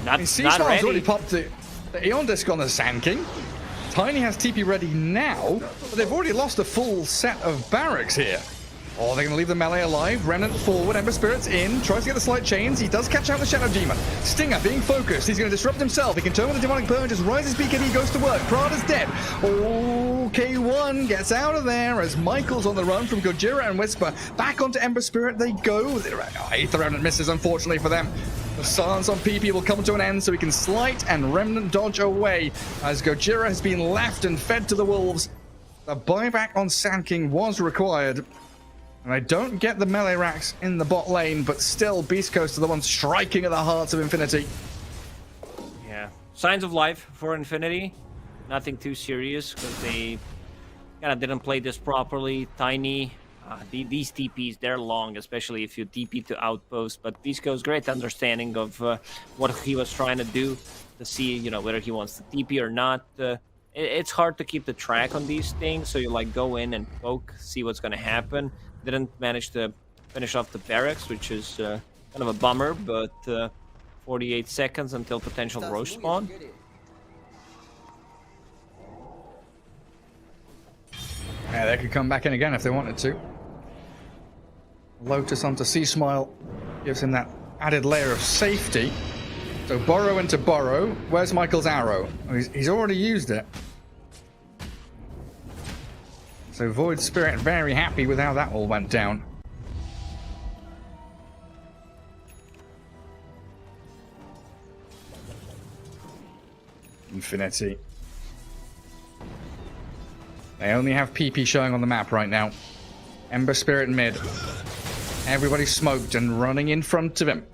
Not Seasmile's ready. already popped the Eon Disc on the Sand King. Tiny has TP ready now, but they've already lost a full set of barracks here. Oh, they're going to leave the melee alive. Remnant forward, Ember Spirit's in, tries to get the slight chains. He does catch out the Shadow Demon. Stinger being focused. He's going to disrupt himself. He can turn with the Demonic Purge as Rise's BKB goes to work. Prada's dead. Oh, K1 gets out of there as Michael's on the run from Gojira and Whisper. Back onto Ember Spirit they go. 8th Remnant misses, unfortunately for them. The silence on PP will come to an end so he can slight and Remnant dodge away as Gojira has been left and fed to the wolves. The buyback on Sand King was required. And I don't get the melee racks in the bot lane, but still BeastCoast are the ones striking at the hearts of Infinity. Yeah. Signs of life for Infinity. Nothing too serious because they kind of didn't play this properly. Tiny. These TPs, they're long, especially if you TP to outpost. But BeastCoast, great understanding of what he was trying to do to see, you know, whether he wants to TP or not. It's hard to keep the track on these things, so you like go in and poke, see what's going to happen. Didn't manage to finish off the barracks, which is kind of a bummer, but 48 seconds until potential Roche spawn. Yeah, they could come back in again if they wanted to. Lotus onto C-Smile gives him that added layer of safety. So Burrow into Burrow. Where's Michael's arrow? Oh, he's already used it. So Void Spirit very happy with how that all went down. Infinity. They only have PP showing on the map right now. Ember Spirit mid. Everybody smoked and running in front of him.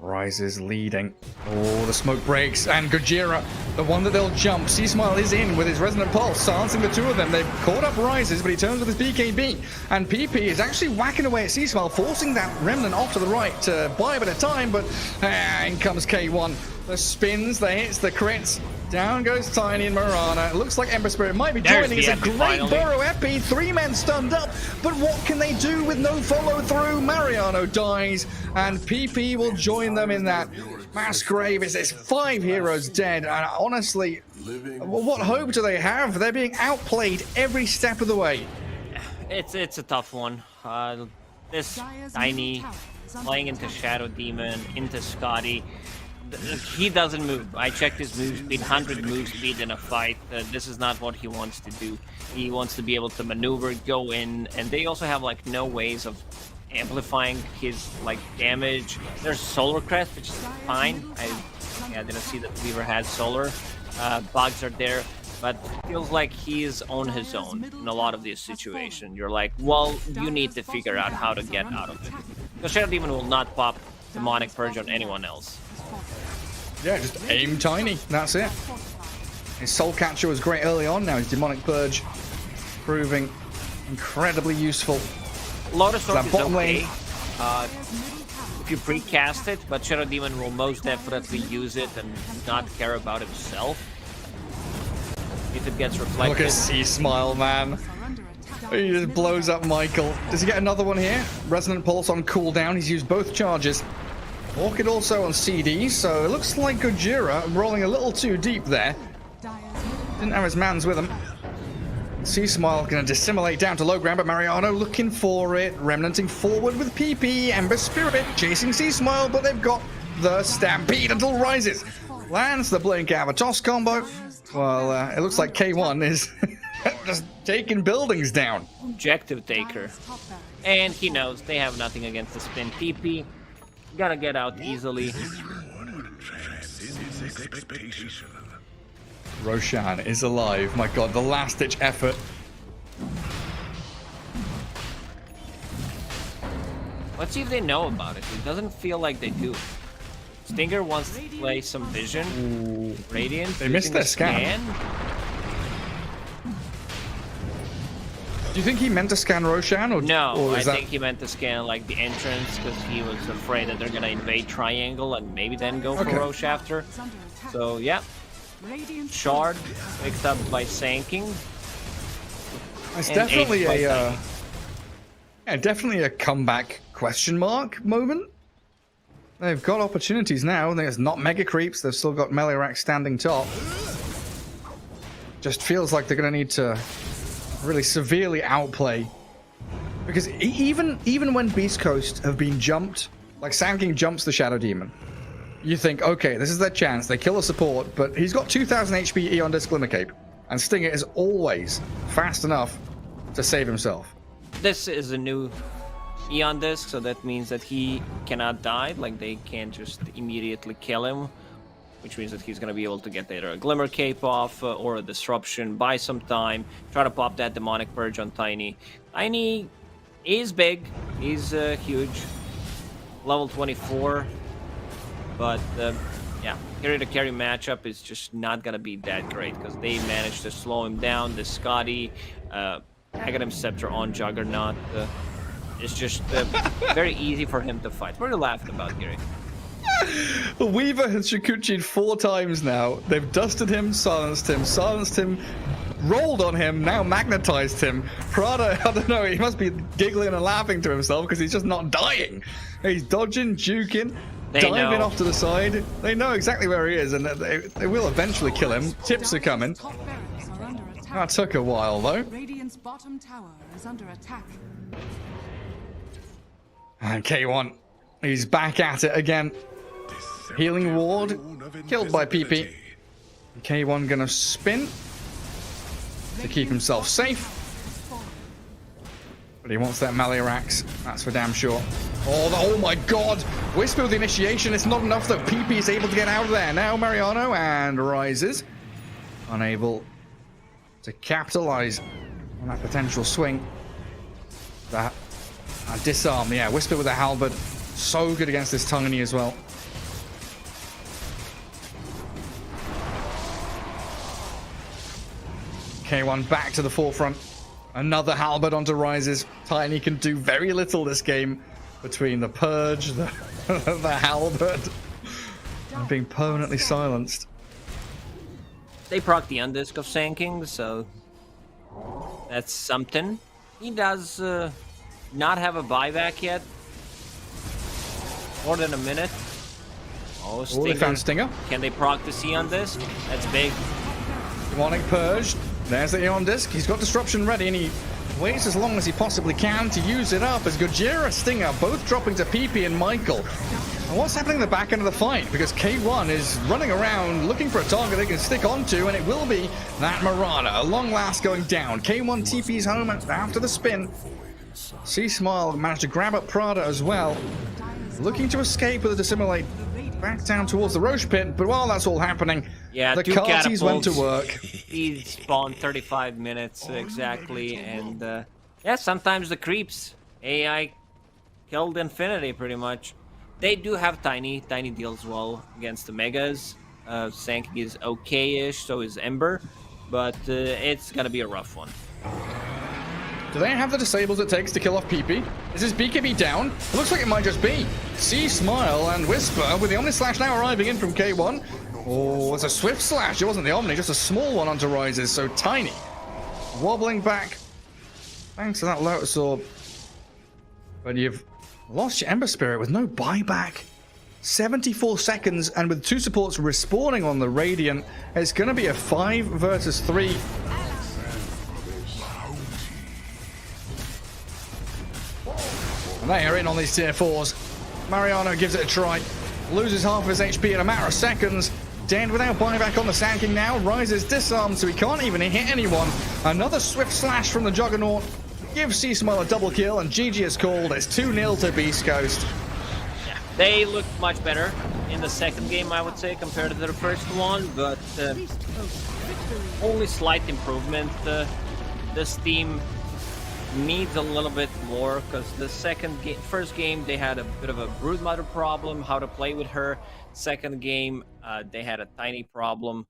Rises leading. Oh, the smoke breaks. And Gojira, the one that they'll jump. Seasmile is in with his Resonant Pulse, silencing the two of them. They've caught up Rises, but he turns with his BKB. And PP is actually whacking away at Seasmile, forcing that Remnant off to the right to buy a bit of time. But in comes K1. The spins, the hits, the crits. Down goes Tiny and Marana. It looks like Ember Spirit might be joining. It's a great burrow Epi. 3 men stunned up. But what can they do with no follow through? Mariano dies. And PP will join them in that mass grave. It's 5 heroes dead. And honestly, what hope do they have? They're being outplayed every step of the way. It's a tough one. This Tiny playing into Shadow Demon, into Scotty. He doesn't move. I checked his move speed, 100 move speed in a fight. This is not what he wants to do. He wants to be able to maneuver, go in, and they also have like no ways of amplifying his like damage. There's Solar Crest, which is fine. I didn't see that Weaver had Solar. Bugs are there, but feels like he is on his own in a lot of these situations. You're like, well, you need to figure out how to get out of it. Because Shadow Demon will not pop Demonic Purge on anyone else. Yeah, just aim Tiny. That's it. His Soul Catcher was great early on. Now his Demonic Purge proving incredibly useful. Lotus Orb is bottom okay lane. if you precast it, but Shadow Demon will most definitely use it and not care about himself if it gets reflected. Look at Seasmile, man. He just blows up Michael. Does he get another one here? Resonant Pulse on cooldown. He's used both charges. Orchid also on CD, so it looks like Gojira rolling a little too deep there. Didn't have his mans with him. Seasmile going to dissimulate down to low ground, but Mariano looking for it. Remnanting forward with PP. Ember Spirit chasing Seasmile, but they've got the Stampede until Rises. Lands the Blink Avatos combo. Well, it looks like K1 is just taking buildings down. Objective taker. And he knows they have nothing against the spin PP. Gotta get out easily. Roshan is alive. My god, the last-ditch effort. Let's see if they know about it. It doesn't feel like they do. Stinger wants to play some vision. Ooh. Radiant. They missed their scan. Do you think he meant to scan Roshan? Or, No, or I is that... think he meant to scan like the entrance because he was afraid that they're gonna invade Triangle and maybe then go for Roche after. So yeah, Shard picked up by Sanking. It's definitely a definitely a comeback question mark moment. They've got opportunities now. There's not mega creeps. They've still got melee rack standing top. Just feels like they're gonna need to really severely outplay, because even when BeastCoast have been jumped, like Sand King jumps the Shadow Demon, you think, okay, this is their chance. They kill a support, but he's got 2000 HP Eon Disc Glimmer Cape, and Stinger is always fast enough to save himself. This is a new Eon Disc, so that means that he cannot die. Like they can't just immediately kill him, which means that he's going to be able to get either a Glimmer Cape off or a Disruption, buy some time, try to pop that Demonic Purge on Tiny. Tiny is big, he's huge, level 24, but yeah, carry-to-carry matchup is just not going to be that great because they managed to slow him down. The Scotty, Aghanim Scepter on Juggernaut, it's just very easy for him to fight. What are you laughing about, Gary? Weaver has Shikuchi'd 4 times now. They've dusted him, silenced him, rolled on him, now magnetized him. Prada, I don't know, he must be giggling and laughing to himself because he's just not dying. He's dodging, juking, diving off to the side. They know exactly where he is, and they will eventually kill him. Tips are coming. That took a while, though. Radiant's bottom tower is under attack. And K1, he's back at it again. Healing ward, killed by PP. K1 gonna spin. to keep himself safe. But he wants that melee axe, that's for damn sure. Oh my god! Whisper with the initiation, it's not enough though. PP is able to get out of there. Now Mariano and rises. Unable to capitalize on that potential swing. That disarm, yeah, Whisper with the halberd. So good against this Tiny as well. K1 back to the forefront. Another halberd onto rises. Tiny can do very little this game between the purge, the halberd, and being permanently silenced. They proc the undisc of Sanking, so that's something. He does not have a buyback yet. More than a minute. Oh, Oh, they found Stinger. Can they proc the C on this? That's big. Demonic Purge. There's the Eon Disc. He's got Disruption ready, and he waits as long as he possibly can to use it up as Gojira, Stinger, both dropping to PP and Michael. And what's happening in the back end of the fight? Because K1 is running around looking for a target they can stick onto, and it will be that Marauder. A long last going down. K1 TP's home after the spin. C-Smile managed to grab up Prada as well. Looking to escape with a Dissimulate back down towards the Roche pit, but while that's all happening, yeah, the two Carties went to work. He spawned 35 minutes exactly, and yeah, sometimes the creeps. AI killed Infinity pretty much. They do have Tiny. Tiny deals well against the Megas. Sanking is okay-ish, so is Ember, but it's gonna be a rough one. Do they have the disables it takes to kill off PP? Is his BKB down? It looks like it might just be. C-Smile and Whisper with the Omni Slash now arriving in from K1. Oh, it's a swift slash. It wasn't the Omni, just a small one onto Rises, so Tiny. Wobbling back. Thanks to that Lotus Orb. But you've lost your Ember Spirit with no buyback. 74 seconds, and with two supports respawning on the Radiant, it's going to be a 5 versus 3. And they are in on these tier 4s. Mariano gives it a try. Loses half of his HP in a matter of seconds. Dead without buyback on the Sanking now. Rises disarmed, so he can't even hit anyone. Another swift slash from the Juggernaut. Gives C-Smile a double kill, and GG is called. It's 2-0 to BeastCoast. Yeah, they looked much better in the second game, I would say, compared to the first one, but only slight improvement. This team needs a little bit more, because the first game they had a bit of a broodmother problem, how to play with her. Second game they had a Tiny problem,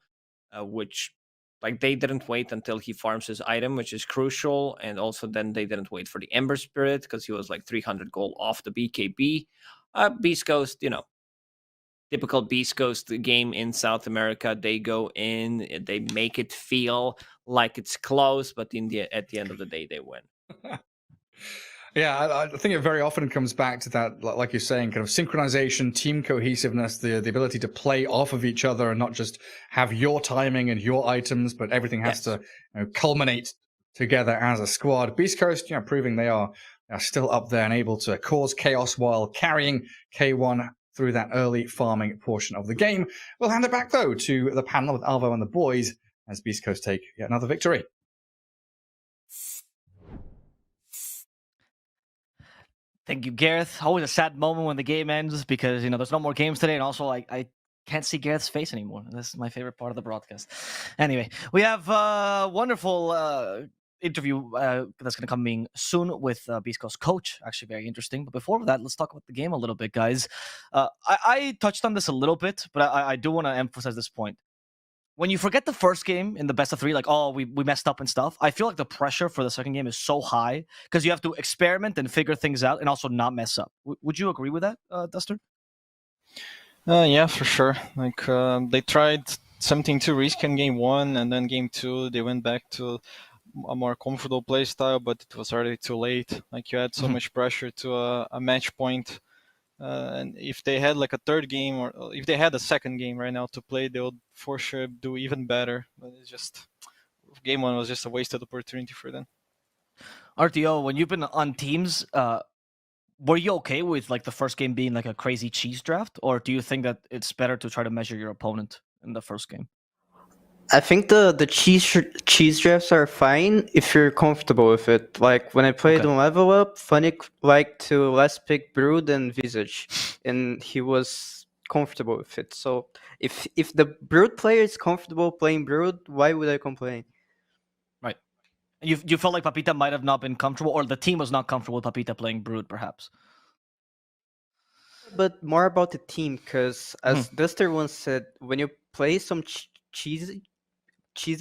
which like they didn't wait until he farms his item, which is crucial, and also then they didn't wait for the Ember Spirit because he was like 300 gold off the BKB. BeastCoast, you know, typical BeastCoast game in South America. They go in, they make it feel like it's close, but at the end of the day they win. Yeah, I think it very often comes back to that, like you're saying, kind of synchronization, team cohesiveness, the ability to play off of each other and not just have your timing and your items, but everything has to culminate together as a squad. BeastCoast, proving they are still up there and able to cause chaos while carrying K1 through that early farming portion of the game. We'll hand it back, though, to the panel with Alvo and the boys as BeastCoast take yet another victory. Thank you, Gareth. Always a sad moment when the game ends because, there's no more games today. And also, I can't see Gareth's face anymore. This is my favorite part of the broadcast. Anyway, we have a wonderful interview that's going to come in soon with BeastCoast coach. Actually, very interesting. But before that, let's talk about the game a little bit, guys. I touched on this a little bit, but I do want to emphasize this point. When you forget the first game in the best of 3, like, oh, we messed up and stuff, I feel like the pressure for the second game is so high because you have to experiment and figure things out and also not mess up. Would you agree with that, Duster? Yeah, for sure. Like, they tried something too risky in game 1, and then game 2, they went back to a more comfortable play style, but it was already too late. Like, you had so much pressure to a match point. And if they had like a third game, or if they had a second game right now to play, they would for sure do even better. But it's just, game 1 was just a wasted opportunity for them. RTO, when you've been on teams, were you okay with like the first game being like a crazy cheese draft, or do you think that it's better to try to measure your opponent in the first game? I think the cheese drafts are fine if you're comfortable with it. Like when I played Okay. on Level Up, Funny liked to less pick Brood and Visage, and he was comfortable with it. So if the Brood player is comfortable playing Brood, why would I complain? Right. You felt like Papita might have not been comfortable, or the team was not comfortable with Papita playing Brood, perhaps. But more about the team, because Mhm. as Duster once said, when you play some cheesy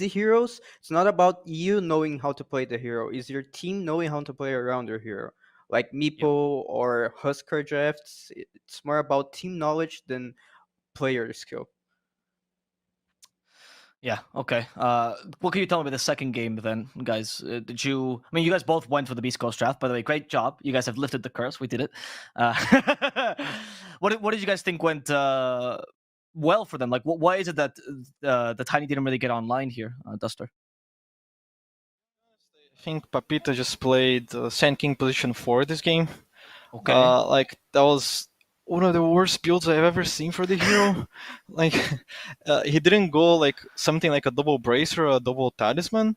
heroes, it's not about you knowing how to play the hero. It's your team knowing how to play around your hero. Like Yeah. Meeple or Husker drafts, it's more about team knowledge than player skill. Yeah. Okay. What can you tell me about the second game then, guys? Did you? I mean, you guys both went for the Beast Coast draft. By the way, great job. You guys have lifted the curse. We did it. What did you guys think went well for them? Like, why is it that the Tiny didn't really get online here, Duster? I think Papita just played Sand King position 4 this game. Okay. Like that was one of the worst builds I've ever seen for the hero. Like he didn't go like something like a double bracer or a double talisman.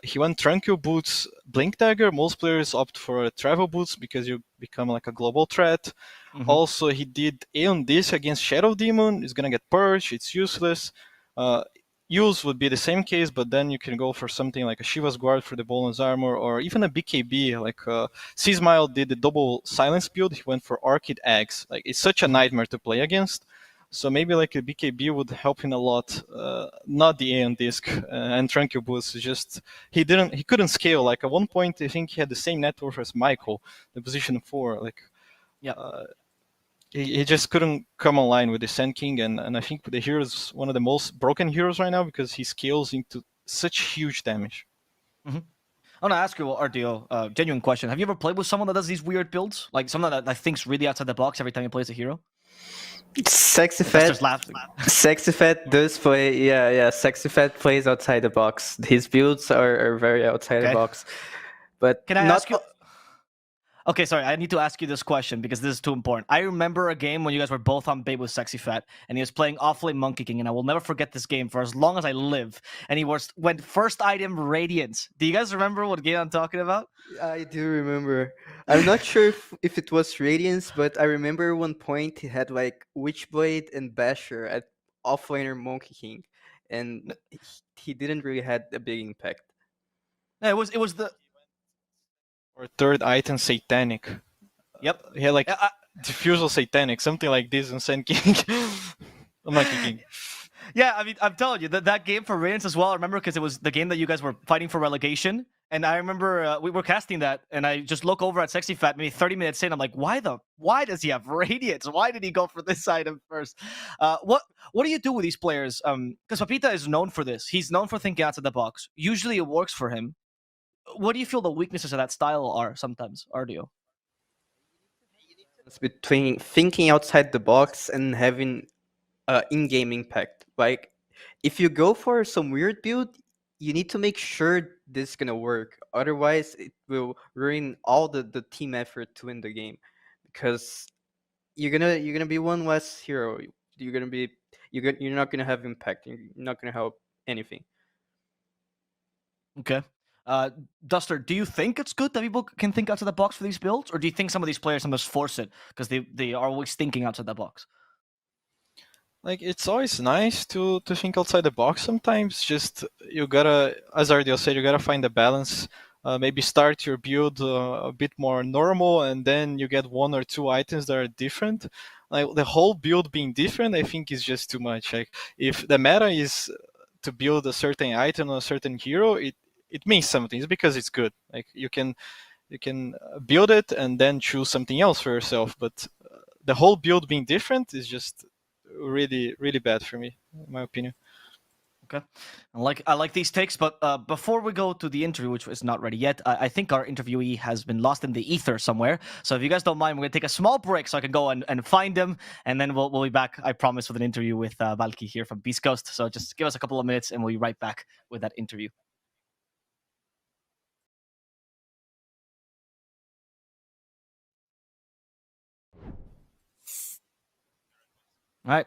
He went Tranquil Boots, Blink Dagger. Most players opt for Travel Boots because you become like a global threat. Mhm. Also, he did Aeon Disc against Shadow Demon. It's gonna get purged. It's useless. Uh, Use would be the same case, but then you can go for something like a Shiva's Guard for the bonus armor, or even a BKB. Like Seasmile did the double silence build. He went for Orchid Eggs. Like it's such a nightmare to play against. So maybe like a BKB would help him a lot. Not the Aeon Disc and Tranquil Boost. Just he couldn't scale. Like at one point, I think he had the same net worth as Michael, the position 4. Like Yeah. he just couldn't come online with the Sand King, and I think the hero is one of the most broken heroes right now because he scales into such huge damage. I want to ask you, RDO, genuine question. Have you ever played with someone that does these weird builds? Like someone that thinks really outside the box every time he plays a hero? Sexy Duster's Fat, laughing. Sexy Fat does play. Yeah. Sexy Fat plays outside the box. His builds are very outside the Okay. box, but Can I not. ask you? Okay, sorry. I need to ask you this question because this is too important. I remember a game when you guys were both on bait with Sexy Fat, and he was playing Offlane Monkey King, and I will never forget this game for as long as I live. And he went first item Radiance. Do you guys remember what game I'm talking about? I do remember. I'm not sure if it was Radiance, but I remember one point he had like Witchblade and Basher at offlaner Monkey King, and he didn't really had a big impact. No, it was the Or third item Satanic. yep. He had like I, Diffusal Satanic, something like this in Sand King. Monkey King. Yeah, I mean, I'm telling you that game for Radiance as well. I remember because it was the game that you guys were fighting for relegation, and I remember we were casting that, and I just look over at Sexy Fat maybe 30 minutes in. I'm like, why does he have Radiance? Why did he go for this item first? What do you do with these players? Because Papita is known for this. He's known for thinking outside the box. Usually, it works for him. What do you feel the weaknesses of that style are sometimes, RDO? It's between thinking outside the box and having in-game impact. Like, if you go for some weird build, you need to make sure this is gonna work. Otherwise, it will ruin all the team effort to win the game. Because you're gonna be one less hero. You're gonna be you're not gonna have impact. You're not gonna help anything. Okay. Duster, do you think it's good that people can think outside the box for these builds, or do you think some of these players sometimes force it because they are always thinking outside the box? Like it's always nice to think outside the box sometimes. Just you gotta, as RDO said, you gotta find a balance. Maybe start your build a bit more normal, and then you get one or two items that are different. Like the whole build being different, I think is just too much. Like if the meta is to build a certain item or a certain hero, it means something. It's because it's good. Like you can build it and then choose something else for yourself. But the whole build being different is just really bad for me, in my opinion. Okay, I like these takes, but before we go to the interview, which is not ready yet, I think our interviewee has been lost in the ether somewhere. So if you guys don't mind, we're gonna take a small break so I can go and find him, and then we'll be back. I promise, with an interview with Valky here from BeastCoast. So just give us a couple of minutes, and we'll be right back with that interview. All right.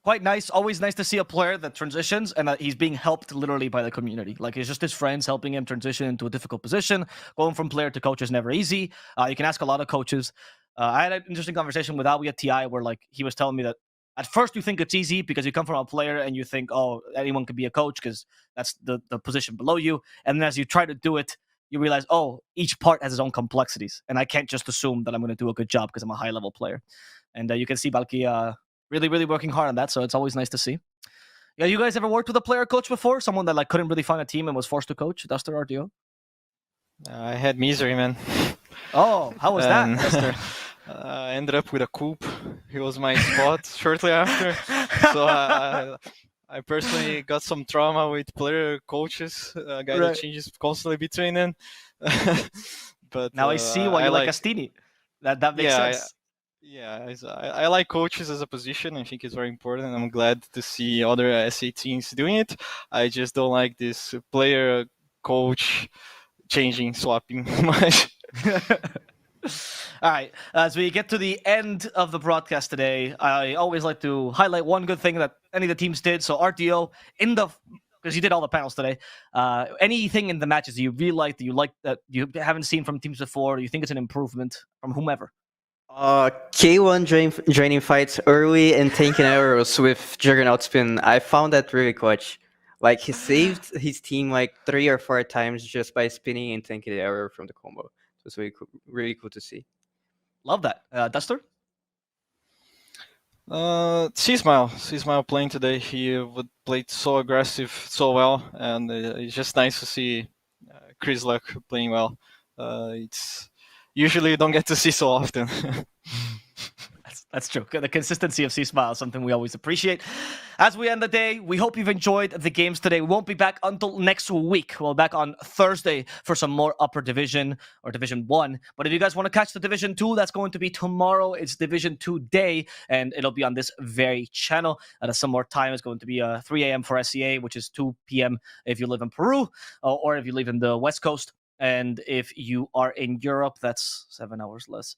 quite nice. Always nice to see a player that transitions and that he's being helped literally by the community. Like it's just his friends helping him transition into a difficult position. Going from player to coach is never easy. You can ask a lot of coaches. I had an interesting conversation with Awi at TI where like he was telling me that at first you think it's easy because you come from a player and you think, oh, anyone could be a coach because that's the position below you. And then as you try to do it, you realize, oh, each part has its own complexities. And I can't just assume that I'm going to do a good job because I'm a high level player. And you can see Balki really, really working hard on that. So it's always nice to see. Yeah, you guys ever worked with a player coach before? Someone that like couldn't really find a team and was forced to coach? Duster RDO? I had misery, man. Oh, how was that, And, Duster? I ended up with a coup. He was my spot shortly after. So I personally got some trauma with player coaches. A guy Right. that changes constantly between them. But Now I see why you like Astini. That makes Yeah, sense. I like coaches as a position. I think it's very important. I'm glad to see other SA teams doing it. I just don't like this player coach changing, swapping much. All right. As we get to the end of the broadcast today, I always like to highlight one good thing that any of the teams did. So RTO because you did all the panels today. Anything in the matches you really like that you haven't seen from teams before, or you think it's an improvement from whomever? K1 draining fights early and taking arrows with Juggernaut spin. I found that really clutch. Like he saved his team like 3 or 4 times just by spinning and taking the arrow from the combo. So it's really cool to see. Love that. Duster? C-Smile playing today. He would played so aggressive, so well, and it's just nice to see Chris Luck playing well. It's usually you don't get to see so often. That's true. The consistency of C-Smile is something we always appreciate. As we end the day, we hope you've enjoyed the games today. We won't be back until next week. We'll be back on Thursday for some more upper division or Division 1. But if you guys want to catch the Division 2, that's going to be tomorrow. It's Division 2 day, and it'll be on this very channel. At a similar time, it's going to be 3 a.m. for SEA, which is 2 p.m. if you live in Peru, or if you live in the West Coast. And if you are in Europe, that's 7 hours less.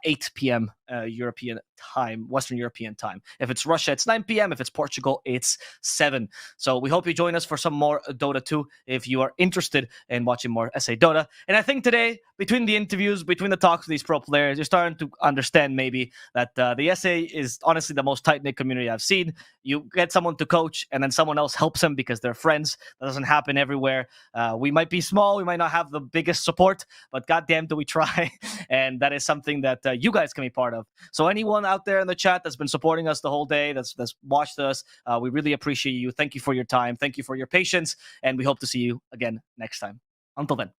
8 p.m. European time, Western European time. If it's Russia, it's 9 p.m. If it's Portugal, it's 7. So we hope you join us for some more Dota 2 if you are interested in watching more SA Dota. And I think today, between the interviews, between the talks with these pro players, you're starting to understand maybe that the SA is honestly the most tight-knit community I've seen. You get someone to coach, and then someone else helps them because they're friends. That doesn't happen everywhere. We might be small, we might not have the biggest support, but goddamn do we try. And that is something that you guys can be part of. So anyone out there in the chat that's been supporting us the whole day, that's watched us, we really appreciate you. Thank you for your time. Thank you for your patience. And we hope to see you again next time. Until then.